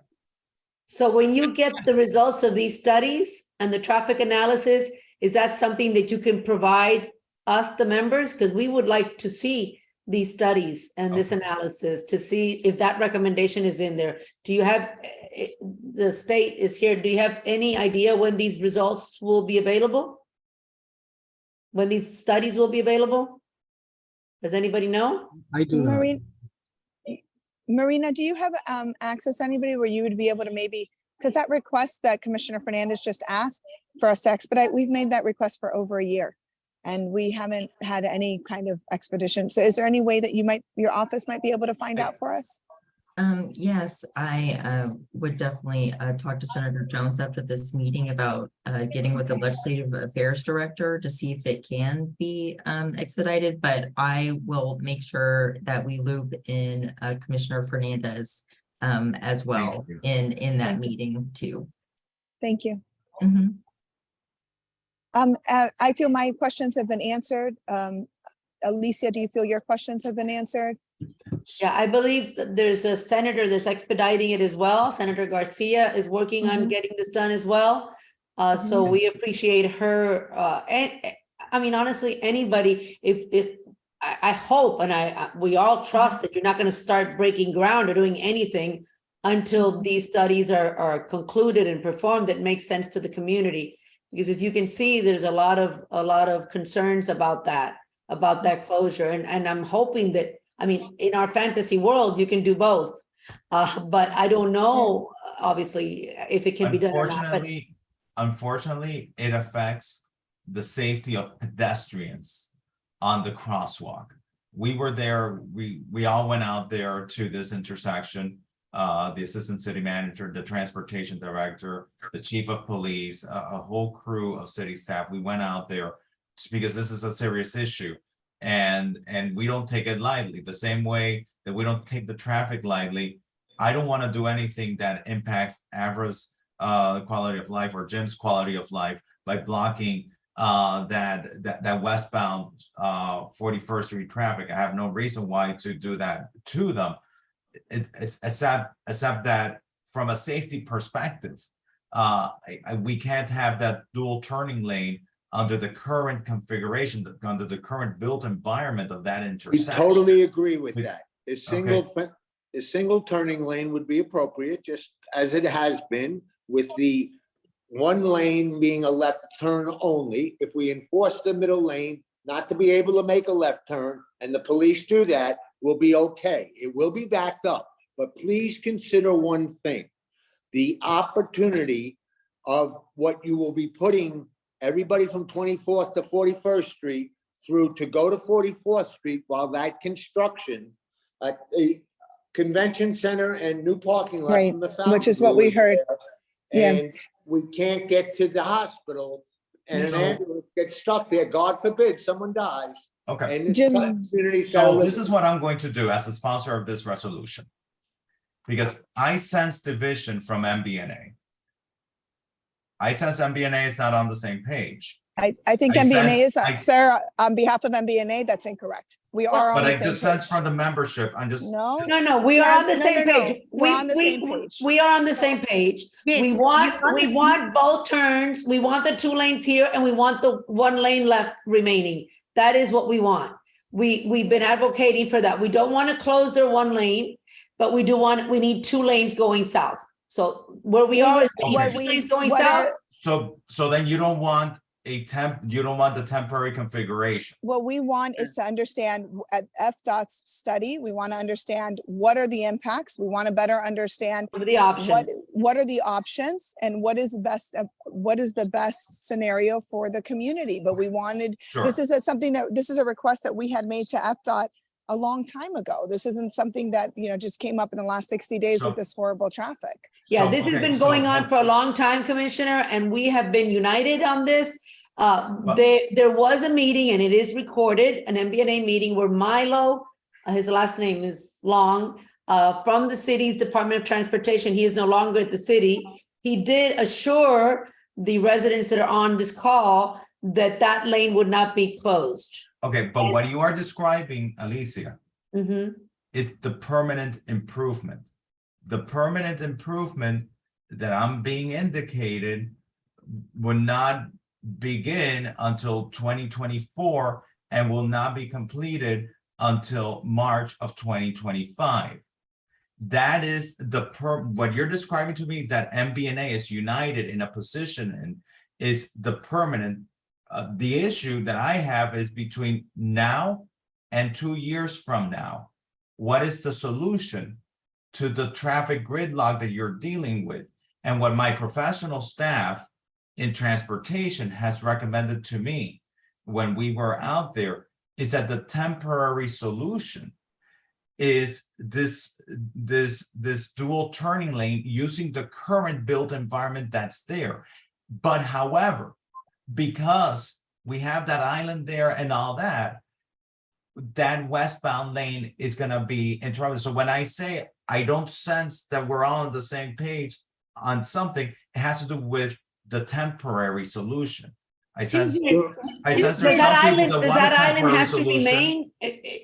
So when you get the results of these studies and the traffic analysis, is that something that you can provide us, the members? Because we would like to see these studies and this analysis to see if that recommendation is in there. Do you have, the state is here, do you have any idea when these results will be available? When these studies will be available? Does anybody know? I do not. Marina, do you have access, anybody where you would be able to maybe, because that request that Commissioner Fernandez just asked for us to expedite, we've made that request for over a year and we haven't had any kind of expedition. So is there any way that your office might be able to find out for us? Yes, I would definitely talk to Senator Jones after this meeting about getting with the Legislative Affairs Director to see if it can be expedited, but I will make sure that we loop in Commissioner Fernandez as well in that meeting too. Thank you. Mhm. I feel my questions have been answered. Alicia, do you feel your questions have been answered? Yeah, I believe that there's a senator that's expediting it as well. Senator Garcia is working on getting this done as well. So we appreciate her. And I mean, honestly, anybody, if I hope and we all trust that you're not going to start breaking ground or doing anything until these studies are concluded and performed that makes sense to the community. Because as you can see, there's a lot of concerns about that closure. And I'm hoping that, I mean, in our fantasy world, you can do both. But I don't know, obviously, if it can be done or not. But Unfortunately, it affects the safety of pedestrians on the crosswalk. We were there, we all went out there to this intersection. The assistant city manager, the transportation director, the chief of police, a whole crew of city staff. We went out there because this is a serious issue. And we don't take it lightly, the same way that we don't take the traffic lightly. I don't want to do anything that impacts Avra's quality of life or Jim's quality of life by blocking that westbound 41st Street traffic. I have no reason why to do that to them. It's except that from a safety perspective, we can't have that dual turning lane under the current configuration, under the current built environment of that We intersection. totally agree with that. A single turning lane would be appropriate, just as it has been, with the one lane being a left turn only. If we enforce the middle lane not to be able to make a left turn, and the police do that, we'll be okay. It will be backed up, but please consider one thing: the opportunity of what you will be putting everybody from 24th to 41st Street through to go to 44th Street while that construction at the convention center and new parking lot Right, from the fountain which is what we heard. Yeah. and we can't get to the hospital and an ambulance gets stuck there. God forbid someone dies. Okay, And this Jim- community's so gotta this live. is what I'm going to do as a sponsor of this resolution. Because I sense division from MBNA. I sense MBNA is not on the same page. I think I MBNA sense- is, sir, on behalf of MBNA, that's incorrect. We are on But the I same just sense page. from the membership, I'm just. No, No, we are on the No, same no, no. page. We're on the same page. We are on the same page. Yes, We you want both turns. We want the 2 lanes here and we want the 1 lane left remaining. That is what we want. We've been advocating for that. We don't want to close their 1 lane, but we need 2 lanes going south. So where we are is we need 2 lanes going south. So then you don't want you don't want the temporary configuration. What we want is to understand at FDOT's study, we want to understand what are the impacts. We want to better understand What are the options? what are the options and what is the best scenario for the community. But we wanted, Sure. this is a request that we had made to FDOT a long time ago. This isn't something that, just came up in the last 60 days with this horrible traffic. Yeah, So, this has okay, been so going on what- for a long time, Commissioner, and we have been united on this. There was a meeting, and it is recorded, an MBNA meeting where Milo, his last name is long, from the city's Department of Transportation, he is no longer at the city. He did assure the residents that are on this call that that lane would not be closed. Okay, but what you are describing, Alicia, Mhm. is the permanent improvement. The permanent improvement that I'm being indicated will not begin until 2024 and will not be completed until March of 2025. That is what you're describing to me, that MBNA is united in a position and is the permanent. The issue that I have is between now and 2 years from now. What is the solution to the traffic gridlock that you're dealing with? And what my professional staff in transportation has recommended to me when we were out there is that the temporary solution is this dual turning lane using the current built environment that's there. But however, because we have that island there and all that, that westbound lane is going to be interrupted. So when I say I don't sense that we're all on the same page on something, it has to do with the temporary solution. I sense there's Does some that people island, that does want a that island temporary have to solution. remain?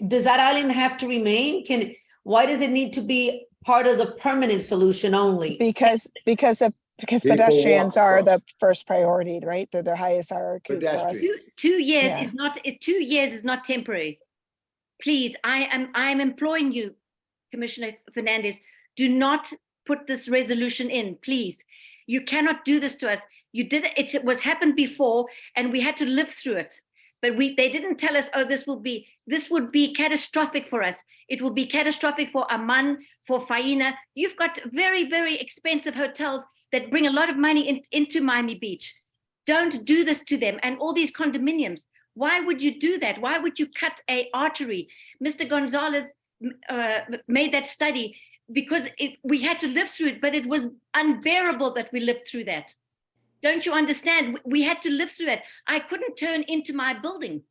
Does that island have to remain? Why does it need to be part of the permanent solution only? Because People pedestrians walk are across. the first priority, right? They're the highest hierarchy for us. Pedestrian. 2 years Yeah. is not, 2 years is not temporary. Please, I am imploring you, Commissioner Fernandez, do not put this resolution in, please. You cannot do this to us. You did it. It was happened before, and we had to live through it. But they didn't tell us, oh, this would be catastrophic for us. It will be catastrophic for Amman, for Faina. You've got very, very expensive hotels that bring a lot of money into Miami Beach. Don't do this to them and all these condominiums. Why would you do that? Why would you cut an artery? Mr. Gonzalez made that study because we had to live through it, but it was unbearable that we lived through that. Don't you understand? We had to live through that. I couldn't turn into my building.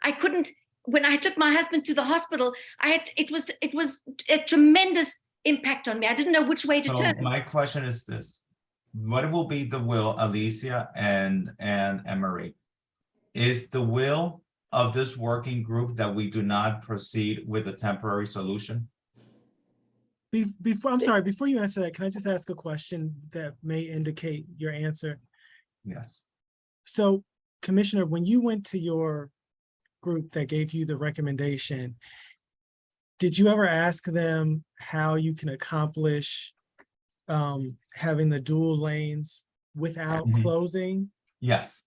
I couldn't, when I took my husband to the hospital, it was a tremendous impact on me. I didn't know which way to So turn. my question is this: what will be the will, Alicia and Emery? Is the will of this working group that we do not proceed with a temporary solution? Before you answer that, can I just ask a question that may indicate your answer? Yes. So, Commissioner, when you went to your group that gave you the recommendation, did you ever ask them how you can accomplish having the dual lanes without closing Yes,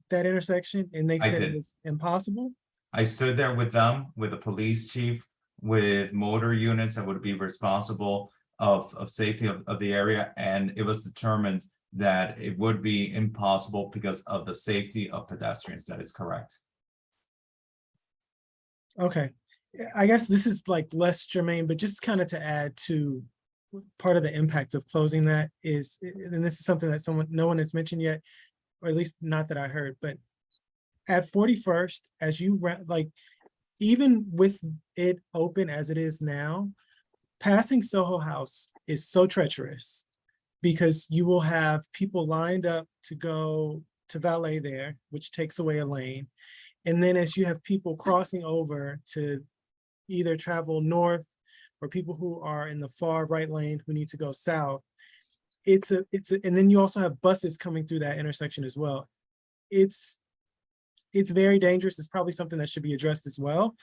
that intersection? And they I said it did. was impossible? I stood there with them, with the police chief, with motor units that would be responsible of safety of the area, and it was determined that it would be impossible because of the safety of pedestrians. That is correct. Okay, I guess this is like less germane, but just kind of to add to part of the impact of closing that is, and this is something that no one has mentioned yet, or at least not that I heard, but at 41st, as you like, even with it open as it is now, passing Soho House is so treacherous because you will have people lined up to go to valet there, which takes away a lane. And then as you have people crossing over to either travel north or people who are in the far right lane who need to go south, and then you also have buses coming through that intersection as well. It's very dangerous. It's probably something that should be addressed as well,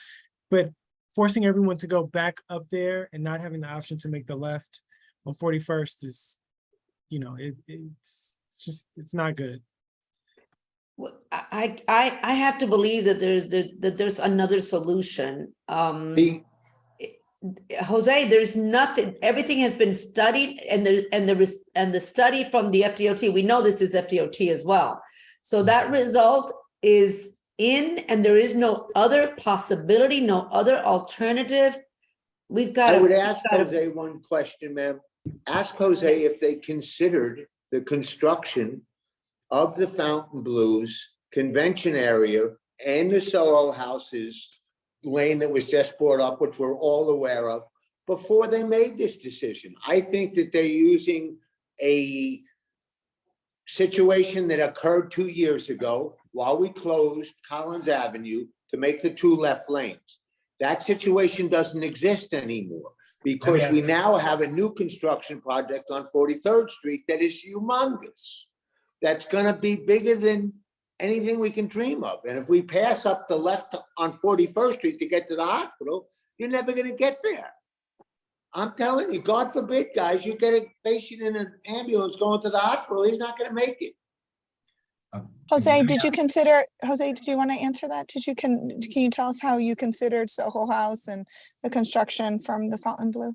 but forcing everyone to go back up there and not having the option to make the left on 41st is, it's not good. Well, I have to believe that there's another solution. Jose, there's nothing, everything has been studied, and the study from the FDOT, we know this is FDOT as well. So that result is in, and there is no other possibility, no other alternative. We've got. I would ask Jose one question, ma'am. Ask Jose if they considered the construction of the Fontainebleau's convention area and the Soho House's lane that was just brought up, which we're all aware of, before they made this decision. I think that they're using a situation that occurred 2 years ago while we closed Collins Avenue to make the 2 left lanes. That situation doesn't exist anymore because we now have a new construction project on 43rd Street that is humongous. That's going to be bigger than anything we can dream of. And if we pass up the left on 41st Street to get to the hospital, you're never going to get there. I'm telling you, God forbid, guys, you get a patient in an ambulance going to the hospital, he's not going to make it. Jose, did you want to answer that? Can you tell us how you considered Soho House and the construction from the Fontainebleau?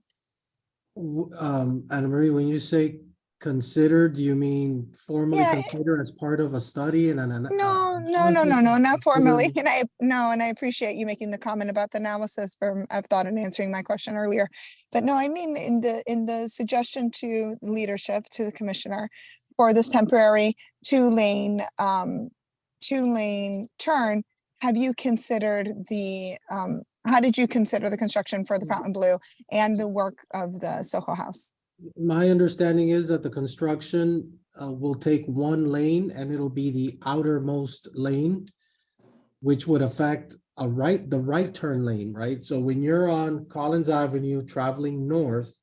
Anna Marie, when you say consider, do you mean formally consider as part of a study and an No, not formally. And I appreciate you making the comment about the analysis from FDOT and answering my question earlier. But no, I mean in the suggestion to leadership, to the commissioner, for this temporary two-lane turn, have you considered how did you consider the construction for the Fontainebleau and the work of the Soho House? My understanding is that the construction will take 1 lane and it'll be the outermost lane, which would affect the right turn lane, right? So when you're on Collins Avenue traveling north,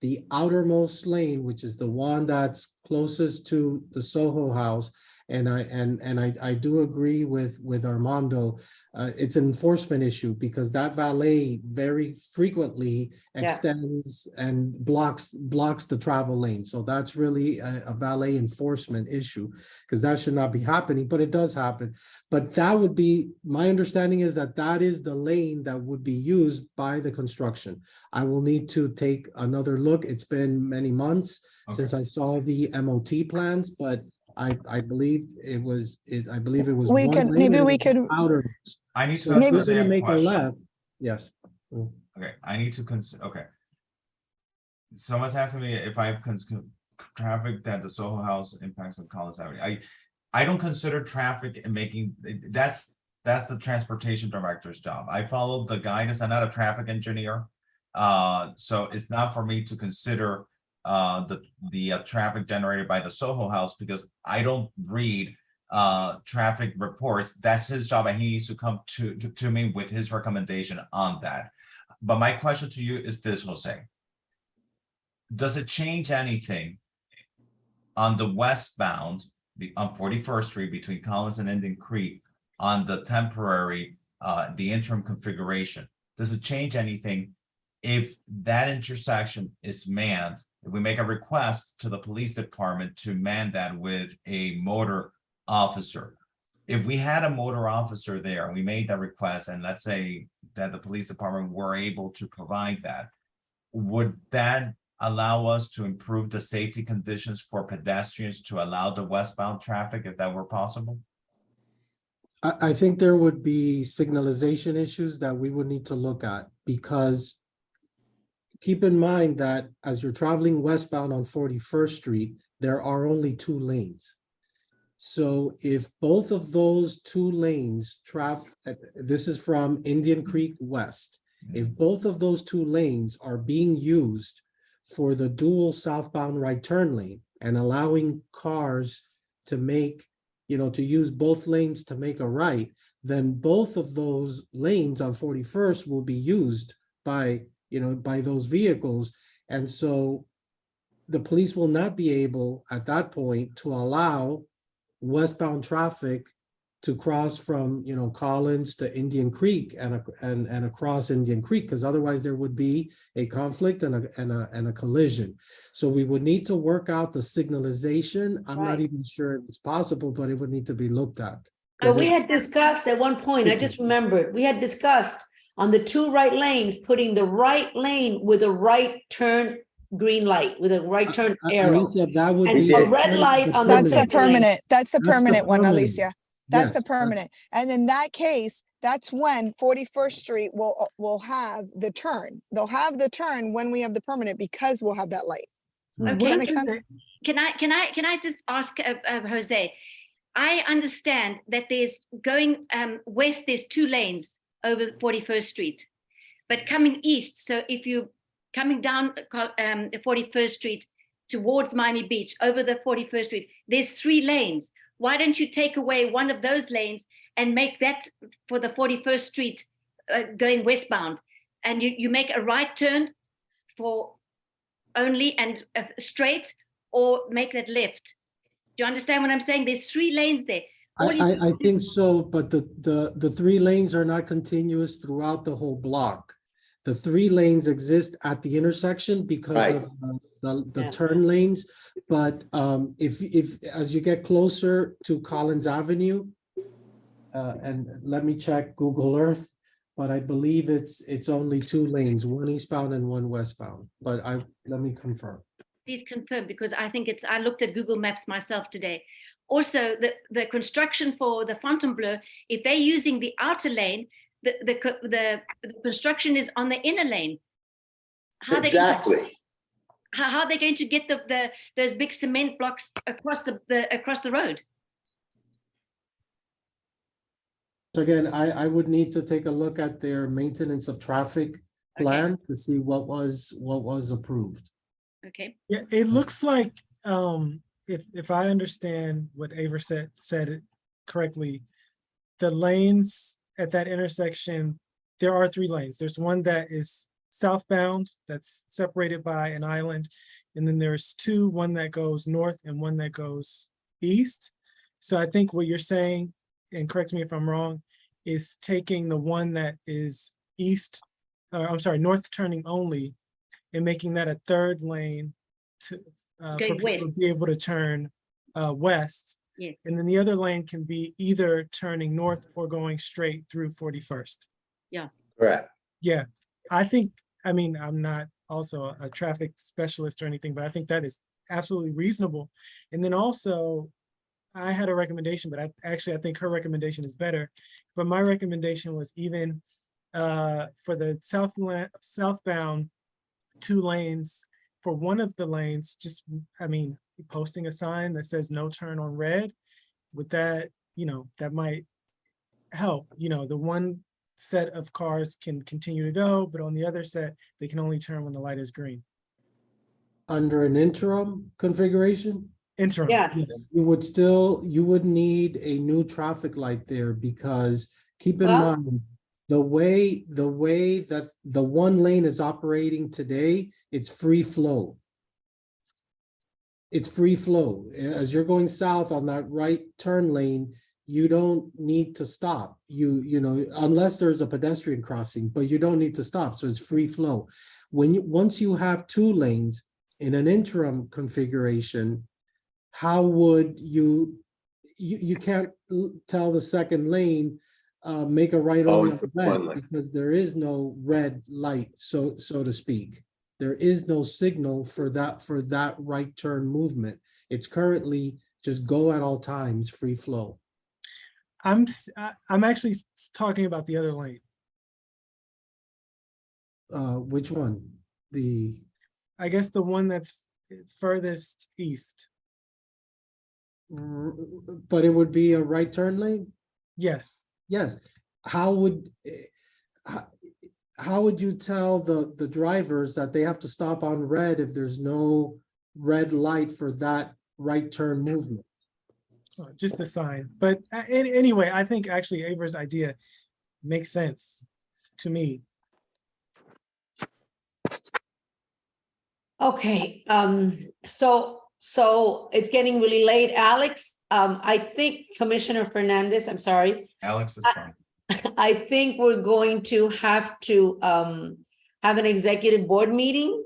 the outermost lane, which is the one that's closest to the Soho House, and I do agree with Armando, it's an enforcement issue because that valet very frequently extends and blocks the travel lane. So that's really a valet enforcement issue because that should not be happening, but it does happen. But that would be, my understanding is that is the lane that would be used by the construction. I will need to take another look. It's been many months since I saw the MOT plans, but I believe it was. I believe it was. We could maybe we could. Outer. I need to So ask if you're a gonna make a question. left. Yes. Okay, I need to consider. Okay. Someone's asking me if I have traffic that the Soho House impacts on Collins Avenue. I don't consider traffic and making that's the transportation director's job. I follow the guidance. I'm not a traffic engineer, so it's not for me to consider the traffic generated by the Soho House because I don't read traffic reports. That's his job, and he needs to come to me with his recommendation on that. But my question to you is this, Jose. Does it change anything on the westbound on 41st Street between Collins and Indian Creek on the temporary, the interim configuration? Does it change anything if that intersection is manned? If we make a request to the police department to man that with a motor officer, if we had a motor officer there and we made that request, and let's say that the police department were able to provide that, would that allow us to improve the safety conditions for pedestrians to allow the westbound traffic if that were possible? I think there would be signalization issues that we would need to look at because keep in mind that as you're traveling westbound on 41st Street, there are only 2 lanes. So if both of those two lanes this is from Indian Creek West. If both of those two lanes are being used for the dual southbound right turn lane and allowing cars to make, to use both lanes to make a right, then both of those lanes on 41st will be used by those vehicles. And so the police will not be able at that point to allow westbound traffic to cross from, Collins to Indian Creek and across Indian Creek, because otherwise there would be a conflict and a collision. So we would need to work out the signalization. I'm not even sure if it's possible, but it would need to be looked at. But we had discussed at one point, I just remembered, we had discussed on the two right lanes, putting the right lane with a right turn green light, with a right turn arrow. Alicia, that would And be a red light on the That's the second lane. permanent, that's the permanent one, permanent. Alicia. That's the Yes, permanent. And in that case, that's when 41st Street will have the turn. They'll have the turn when we have the permanent because we'll have that light. Does Okay, that make sense? Can I just ask Jose? I understand that there's going west, there's two lanes over 41st Street, but coming east, so if you coming down 41st Street towards Miami Beach over the 41st Street, there's three lanes. Why don't you take away one of those lanes and make that for the 41st Street going westbound, and you make a right turn for only and straight, or make that left? Do you understand what I'm saying? There's three lanes there. I think so, but the three lanes are not continuous throughout the whole block. The three lanes exist at the intersection because of the turn lanes. But if as you get closer to Collins Avenue, and let me check Google Earth, but I believe it's only two lanes, one eastbound and one westbound. But let me confirm. Please confirm, because I think I looked at Google Maps myself today. Also, the construction for the Fontainebleau, if they're using the outer lane, the construction is on the inner lane. How are they going to get those big cement blocks across the road? So again, I would need to take a look at their maintenance of traffic plan to see what was approved. Okay. Yeah, it looks like if I understand what Ava said it correctly, the lanes at that intersection, there are three lanes. There's one that is southbound that's separated by an island, and then there's two, one that goes north and one that goes east. So I think what you're saying, and correct me if I'm wrong, is taking the one that is north turning only, and making that a third lane to for people to be able to turn west. Yes. And then the other lane can be either turning north or going straight through 41st. Yeah. Correct. Yeah, I mean, I'm not also a traffic specialist or anything, but I think that is absolutely reasonable. And then also, I had a recommendation, but I think her recommendation is better. But my recommendation was even for the southbound 2 lanes, for one of the lanes, posting a sign that says no turn on red, with that, that might help. The one set of cars can continue to go, but on the other set, they can only turn when the light is green. Under an interim configuration? Interim. Yes. You would need a new traffic light there, because keep in mind, the way that the one lane is operating today, it's free flow. It's free flow. As you're going south on that right turn lane, you don't need to stop. Unless there's a pedestrian crossing, but you don't need to stop. So it's free flow. Once you have 2 lanes in an interim configuration, how would you can't tell the second lane make a right only on red, because there is no red light, so to speak. There is no signal for that right turn movement. It's currently just go at all times, free flow. I'm actually talking about the other lane. Which one? I guess the one that's furthest east. But it would be a right turn lane? Yes. Yes. How would how would you tell the drivers that they have to stop on red if there's no red light for that right turn movement? Just a sign. But anyway, I think actually Ava's idea makes sense to me. Okay, so it's getting really late, Alex. I think Commissioner Fernandez, I'm sorry. Alex is fine. I think we're going to have to have an executive board meeting.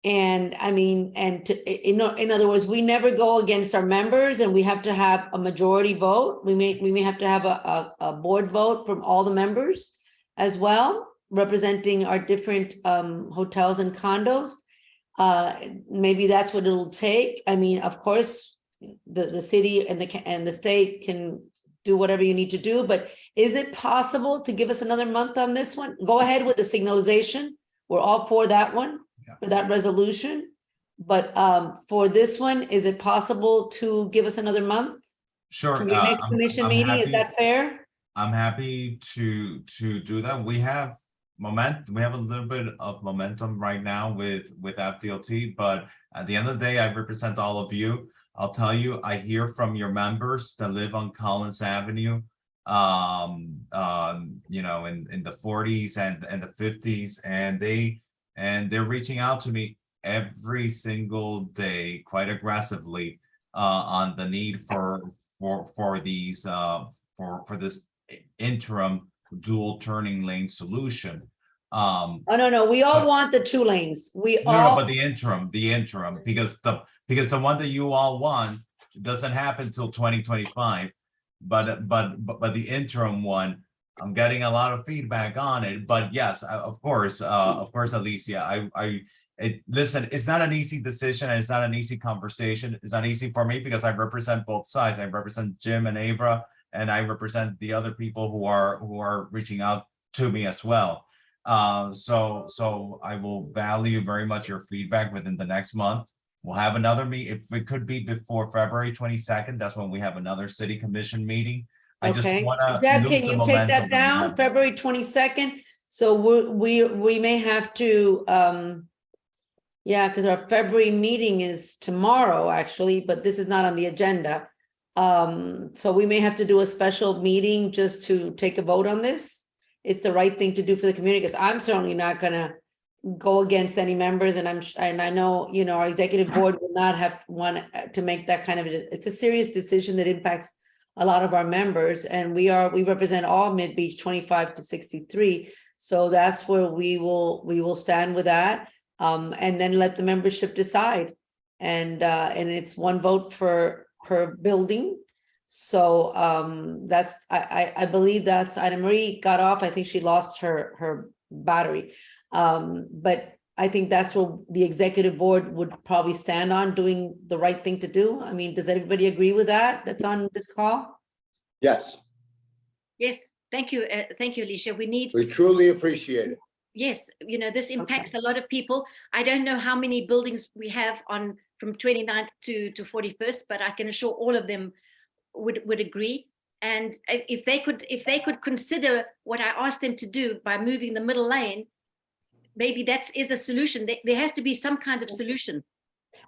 And I mean, in other words, we never go against our members, and we have to have a majority vote. We may have to have a board vote from all the members as well, representing our different hotels and condos. Maybe that's what it'll take. I mean, of course, the city and the state can do whatever you need to do, but is it possible to give us another month on this one? Go ahead with the signalization. We're all for that one, for that resolution. But for this one, is it possible to give us another month? Sure. To your next commission meeting, is that fair? I'm happy to do that. We have momentum. We have a little bit of momentum right now with FDLT, but at the end of the day, I represent all of you. I'll tell you, I hear from your members that live on Collins Avenue, you know, in the 40s and the 50s, and they're reaching out to me every single day, quite aggressively, on the need for these for this interim dual turning lane solution. Oh, no, we all want the 2 lanes. No, but the interim, because the one that you all want doesn't happen till 2025. But the interim one, I'm getting a lot of feedback on it. But yes, of course, Alicia, listen, it's not an easy decision, and it's not an easy conversation. It's not easy for me because I represent both sides. I represent Jim and Ava, and I represent the other people who are reaching out to me as well. So I will value very much your feedback within the next month. We'll have another meeting. If it could be before February 22nd, that's when we have another city commission meeting. I just want to. Can you take that down, February 22nd? So we may have to, yeah, because our February meeting is tomorrow, actually, but this is not on the agenda. So we may have to do a special meeting just to take a vote on this. It's the right thing to do for the community, because I'm certainly not gonna go against any members, and I know, you know, our executive board will not have one to make that kind of it's a serious decision that impacts a lot of our members, and we represent all MidBeach 25 to 63. So that's where we will stand with that, and then let the membership decide, and it's 1 vote per building. So that's I believe that's Ida Marie got off. I think she lost her battery. But I think that's where the executive board would probably stand on doing the right thing to do. I mean, does everybody agree with that? That's on this call? Yes, Yes, thank you, Alicia. we truly appreciate it. Yes, you know, this impacts a lot of people. I don't know how many buildings we have on from 29th to 41st, but I can assure all of them would agree. And if they could consider what I asked them to do by moving the middle lane, maybe that is a solution. There has to be some kind of solution.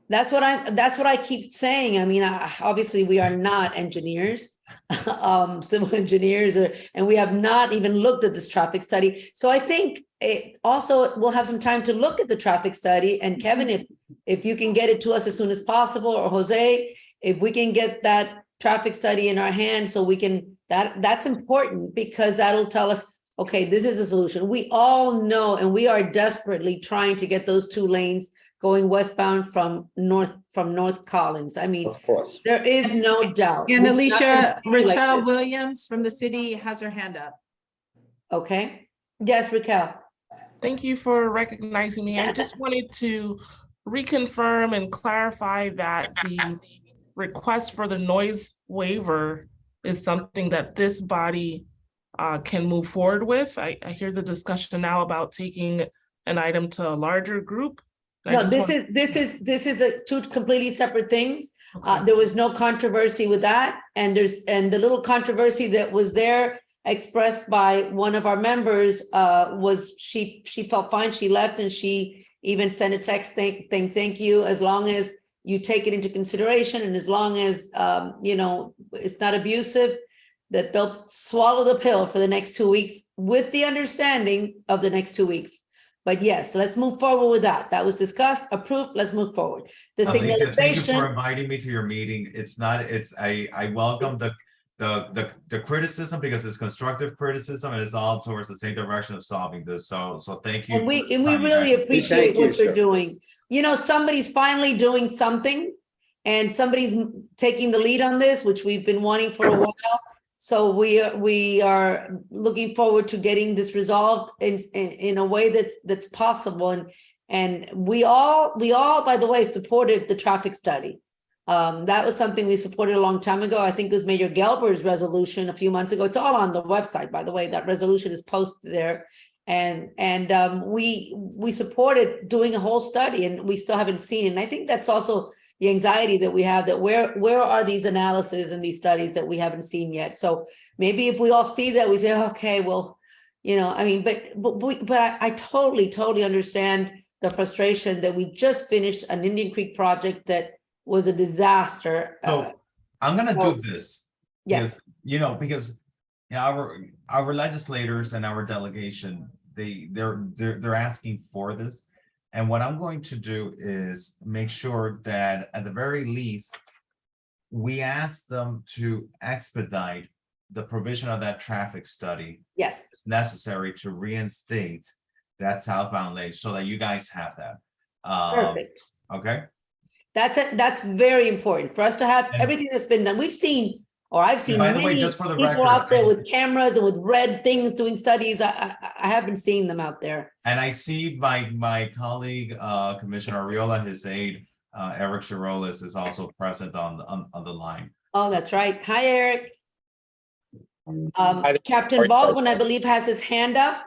That's what I keep saying. I mean, obviously we are not engineers, civil engineers, and we have not even looked at this traffic study. So I think we'll have some time to look at the traffic study. And Kevin, if you can get it to us as soon as possible, or Jose, if we can get that traffic study in our hands, so we can, that's important, because that'll tell us, okay, this is a solution. We all know, and we are desperately trying to get those 2 lanes going westbound from North Collins. I mean, Of course. there is no doubt. And We're not Alicia, gonna do like Raquel this. Williams from the city has her hand up. Okay, yes, Raquel. Thank you for recognizing me. I just wanted to reconfirm and clarify that the request for the noise waiver is something that this body can move forward with. I hear the discussion now about taking an item to a larger group. No, this is 2 completely separate things. There was no controversy with that. And the little controversy that was there expressed by one of our members was she felt fine. She left and she even sent a text thank you, as long as you take it into consideration and as long as, it's not abusive, that they'll swallow the pill for the next 2 weeks with the understanding of the next 2 weeks. But yes, let's move forward with that. That was discussed, approved. Let's move forward. The Alicia, thank you for signalization, inviting me to your meeting. I welcome the criticism because it's constructive criticism and it's all towards the same direction of solving this. So thank you. and we for the time you really guys- appreciate Thank you, what you're sir. doing. Somebody's finally doing something and somebody's taking the lead on this, which we've been wanting for a while. So we are looking forward to getting this resolved in a way that's possible. And we all, by the way, supported the traffic study. That was something we supported a long time ago. I think it was Mayor Gelber's resolution a few months ago. It's all on the website, by the way. That resolution is posted there. And we supported doing a whole study, and we still haven't seen it. And I think that's also the anxiety that we have, that where are these analyses and these studies that we haven't seen yet? So maybe if we all see that, we say, okay, well, but I totally understand the frustration that we just finished an Indian Creek project that was a disaster. So I'm gonna so- do this. Yes. Because our legislators and our delegation, they're asking for this. And what I'm going to do is make sure that at the very least, we ask them to expedite the provision of that traffic study. Yes. It's necessary to reinstate that southbound lane so that you guys have that. Perfect. Okay. That's very important for us to have everything that's been done. I've seen By the way, many just for the people record, out there with cameras and with red things doing studies. I haven't seen them out there. And I see my colleague, Commissioner Ariola, his aide, Eric Chirolis is also present on the line. Oh, that's right. Hi, Eric. Hi there. Captain Baldwin, I believe, has his hand up.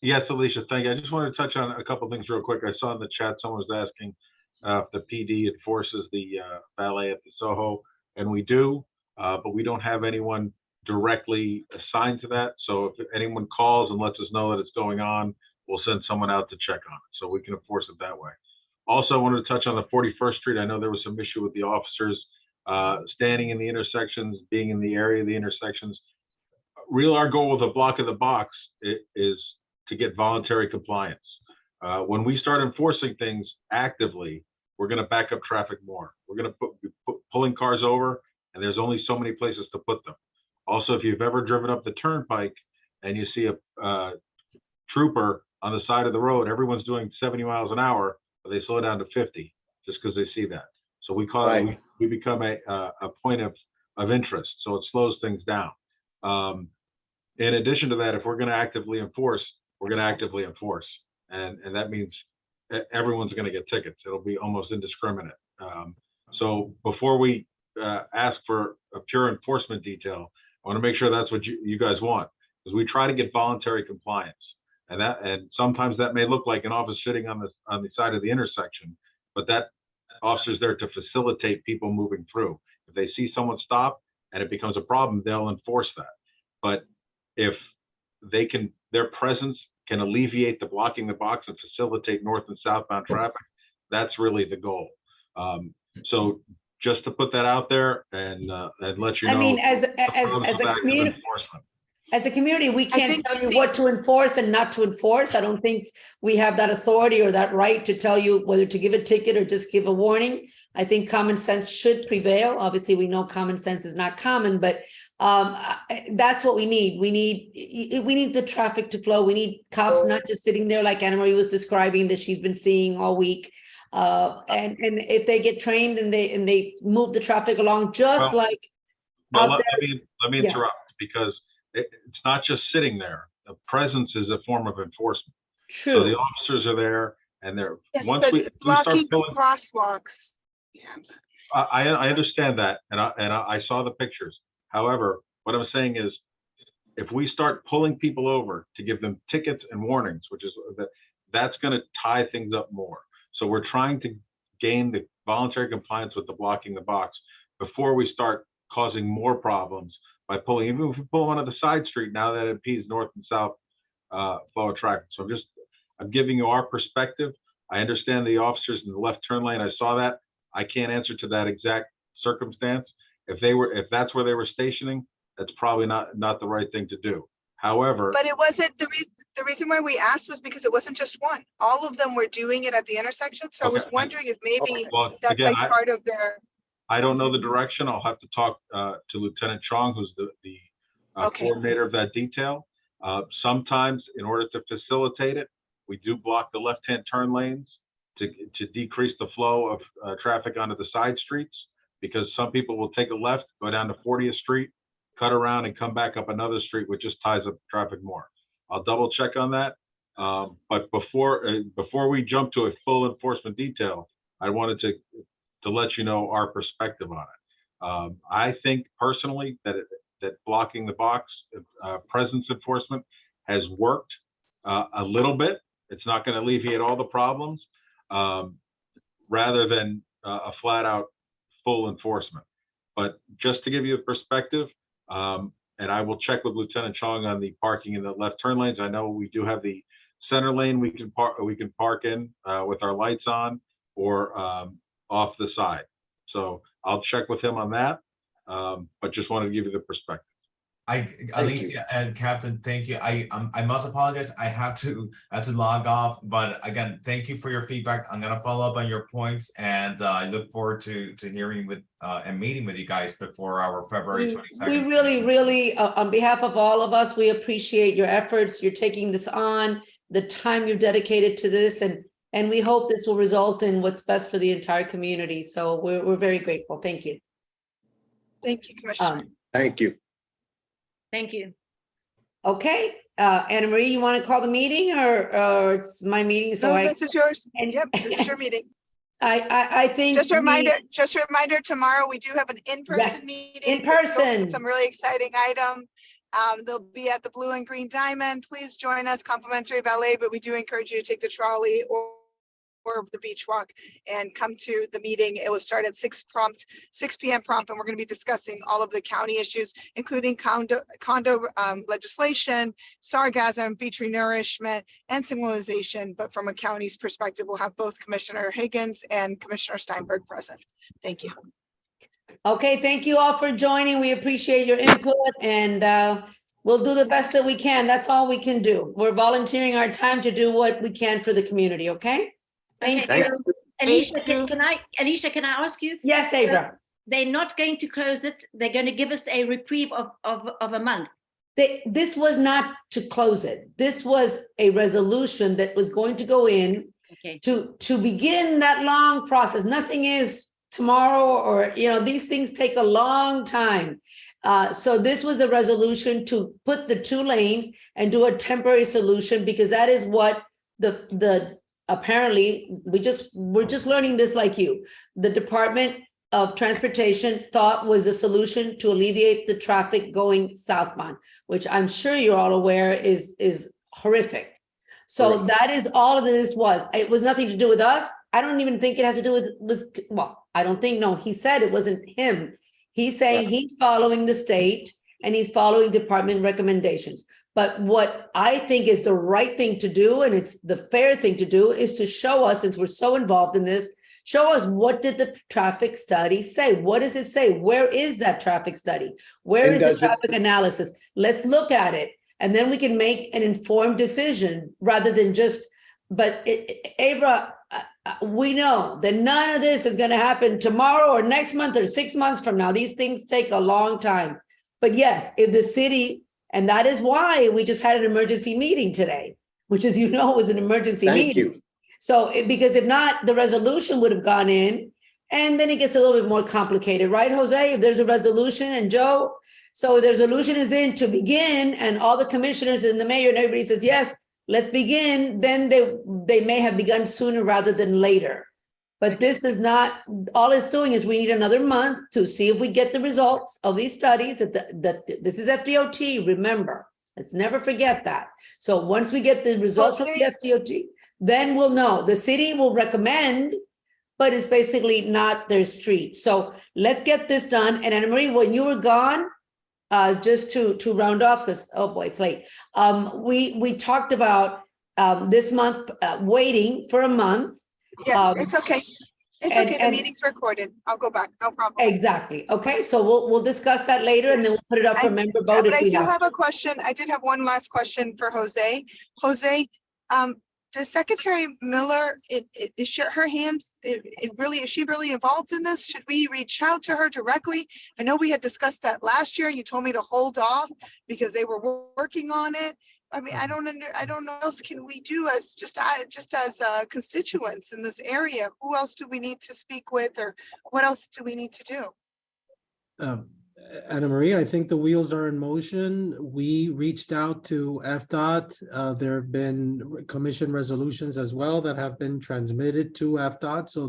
Yes, Alicia, thank you. I just wanted to touch on a couple things real quick. I saw in the chat, someone was asking if the PD enforces the valet at the Soho, and we do, but we don't have anyone directly assigned to that. So if anyone calls and lets us know that it's going on, we'll send someone out to check on it, so we can enforce it that way. Also, I wanted to touch on the 41st Street. I know there was some issue with the officers standing in the intersections, being in the area of the intersections. Our goal with the block in the box is to get voluntary compliance. When we start enforcing things actively, we're going to back up traffic more. We're going to be pulling cars over, and there's only so many places to put them. Also, if you've ever driven up the turnpike and you see a trooper on the side of the road, everyone's doing 70 miles an hour, but they slow down to 50 just because they see that. So we call it, we become a point of interest. So it slows things down. In addition to that, if we're going to actively enforce, we're going to actively enforce. And that means everyone's going to get tickets. It'll be almost indiscriminate. So before we ask for a pure enforcement detail, I want to make sure that's what you guys want, because we try to get voluntary compliance. And sometimes that may look like an officer sitting on the side of the intersection, but that officer's there to facilitate people moving through. If they see someone stop and it becomes a problem, they'll enforce that. But if their presence can alleviate the blocking the box and facilitate north and southbound traffic, that's really the goal. So just to put that out there and let you know. I mean, as a community, we can't tell you what to enforce and not to enforce. I don't think we have that authority or that right to tell you whether to give a ticket or just give a warning. I think common sense should prevail. Obviously, we know common sense is not common, but that's what we need. We need the traffic to flow. We need cops not just sitting there like Anna Marie was describing that she's been seeing all week. And if they get trained and they move the traffic along, just like out there. Let me interrupt, because it's not just sitting there. The presence is a form of enforcement. True. So the officers are there, and they're blocking crosswalks. I understand that, and I saw the pictures. However, what I'm saying is, if we start pulling people over to give them tickets and warnings, which is that's going to tie things up more. So we're trying to gain the voluntary compliance with the blocking the box before we start causing more problems by pulling, even if we pull onto the side street now that it impedes north and south flow of traffic. So I'm giving you our perspective. I understand the officers in the left turn lane. I saw that. I can't answer to that exact circumstance. If that's where they were stationing, that's probably not the right thing to do. However, But it wasn't, the reason why we asked was because it wasn't just one. All of them were doing it at the intersection. So I was wondering if maybe well, that's again, like part of their. I don't know the direction. I'll have to talk to Lieutenant Chong, who's the coordinator of that detail. Sometimes in order to facilitate it, we do block the left-hand turn lanes to decrease the flow of traffic onto the side streets, because some people will take a left, go down to 40th Street, cut around and come back up another street, which just ties up traffic more. I'll double check on that. But before we jump to a full enforcement detail, I wanted to let you know our perspective on it. I think personally that blocking the box presence enforcement has worked a little bit. It's not going to alleviate all the problems, rather than a flat out full enforcement. But just to give you a perspective, and I will check with Lieutenant Chong on the parking in the left turn lanes. I know we do have the center lane we can park in with our lights on, or off the side. So I'll check with him on that, but just wanted to give you the perspective. Alicia and Captain, thank you. I must apologize. I have to log off, but again, thank you for your feedback. I'm gonna follow up on your points, and I look forward to hearing with and meeting with you guys before our February 22nd. We really, on behalf of all of us, we appreciate your efforts. You're taking this on, the time you've dedicated to this, and we hope this will result in what's best for the entire community. So we're very grateful. Thank you. Thank you, Commissioner. Thank you. Thank you. Okay, Anna Marie, you want to call the meeting, or it's my meeting? So No, this is yours. Yep, this is your meeting. I think Just a reminder, tomorrow we do have an in-person meeting. In person. Some really exciting items. They'll be at the Blue and Green Diamond. Please join us, complimentary valet, but we do encourage you to take the trolley or the beach walk and come to the meeting. It will start at 6 p.m. prompt, and we're going to be discussing all of the county issues, including condo legislation, sargassum, beach renourishment, and signalization. But from a county's perspective, we'll have both Commissioner Higgins and Commissioner Steinberg present. Thank you. Okay, thank you all for joining. We appreciate your input, and we'll do the best that we can. That's all we can do. We're volunteering our time to do what we can for the community, okay? Thank you. Alicia, can I ask you? Yes, Abra. They're not going to close it. They're going to give us a reprieve of a month. This was not to close it. This was a resolution that was going to go in to begin that long process. Nothing is tomorrow, or these things take a long time. So this was a resolution to put the 2 lanes and do a temporary solution, because that is what the apparently we're just learning this like you. The Department of Transportation thought was a solution to alleviate the traffic going southbound, which I'm sure you're all aware is horrific. So that is all of this was. It was nothing to do with us. I don't even think it has to do with well, I don't think, no, he said it wasn't him. He's saying he's following the state and he's following department recommendations. But what I think is the right thing to do, and it's the fair thing to do, is to show us, since we're so involved in this, show us, what did the traffic study say? What does it say? Where is that traffic study? Where is the traffic analysis? Let's look at it. And then we can make an informed decision rather than just, but Avra, we know that none of this is going to happen tomorrow or next month or 6 months from now. These things take a long time. But yes, if the city, and that is why we just had an emergency meeting today, which, as you know, was an emergency meeting. Thank you. So, because if not, the resolution would have gone in, and then it gets a little bit more complicated, right, Jose? If there's a resolution, and Joe, so the resolution is in to begin, and all the commissioners and the mayor and everybody says, yes, let's begin, then they may have begun sooner rather than later. But this is not, all it's doing is we need another month to see if we get the results of these studies. That this is FDOT, remember, let's never forget that. So once we get the results from the FDOT, then we'll know. The city will recommend but it's basically not their street. So let's get this done. And Anna Marie, when you were gone, just to round off, because, oh boy, it's late. We talked about this month, waiting for a month. Yeah, it's okay. It's okay. The and- meeting's recorded. I'll go back. No problem. Exactly. Okay, so we'll discuss that later and then we'll put it up for member vote But if I we do have. have a question. I did have one last question for Jose. Jose, does Secretary Miller, is her hands, is she really involved in this? Should we reach out to her directly? I know we had discussed that last year. You told me to hold off because they were working on it. I mean, I don't know what else can we do as just as constituents in this area. Who else do we need to speak with, or what else do we need to do? Anna Marie, I think the wheels are in motion. We reached out to FDOT. There have been commission resolutions as well that have been transmitted to FDOT. So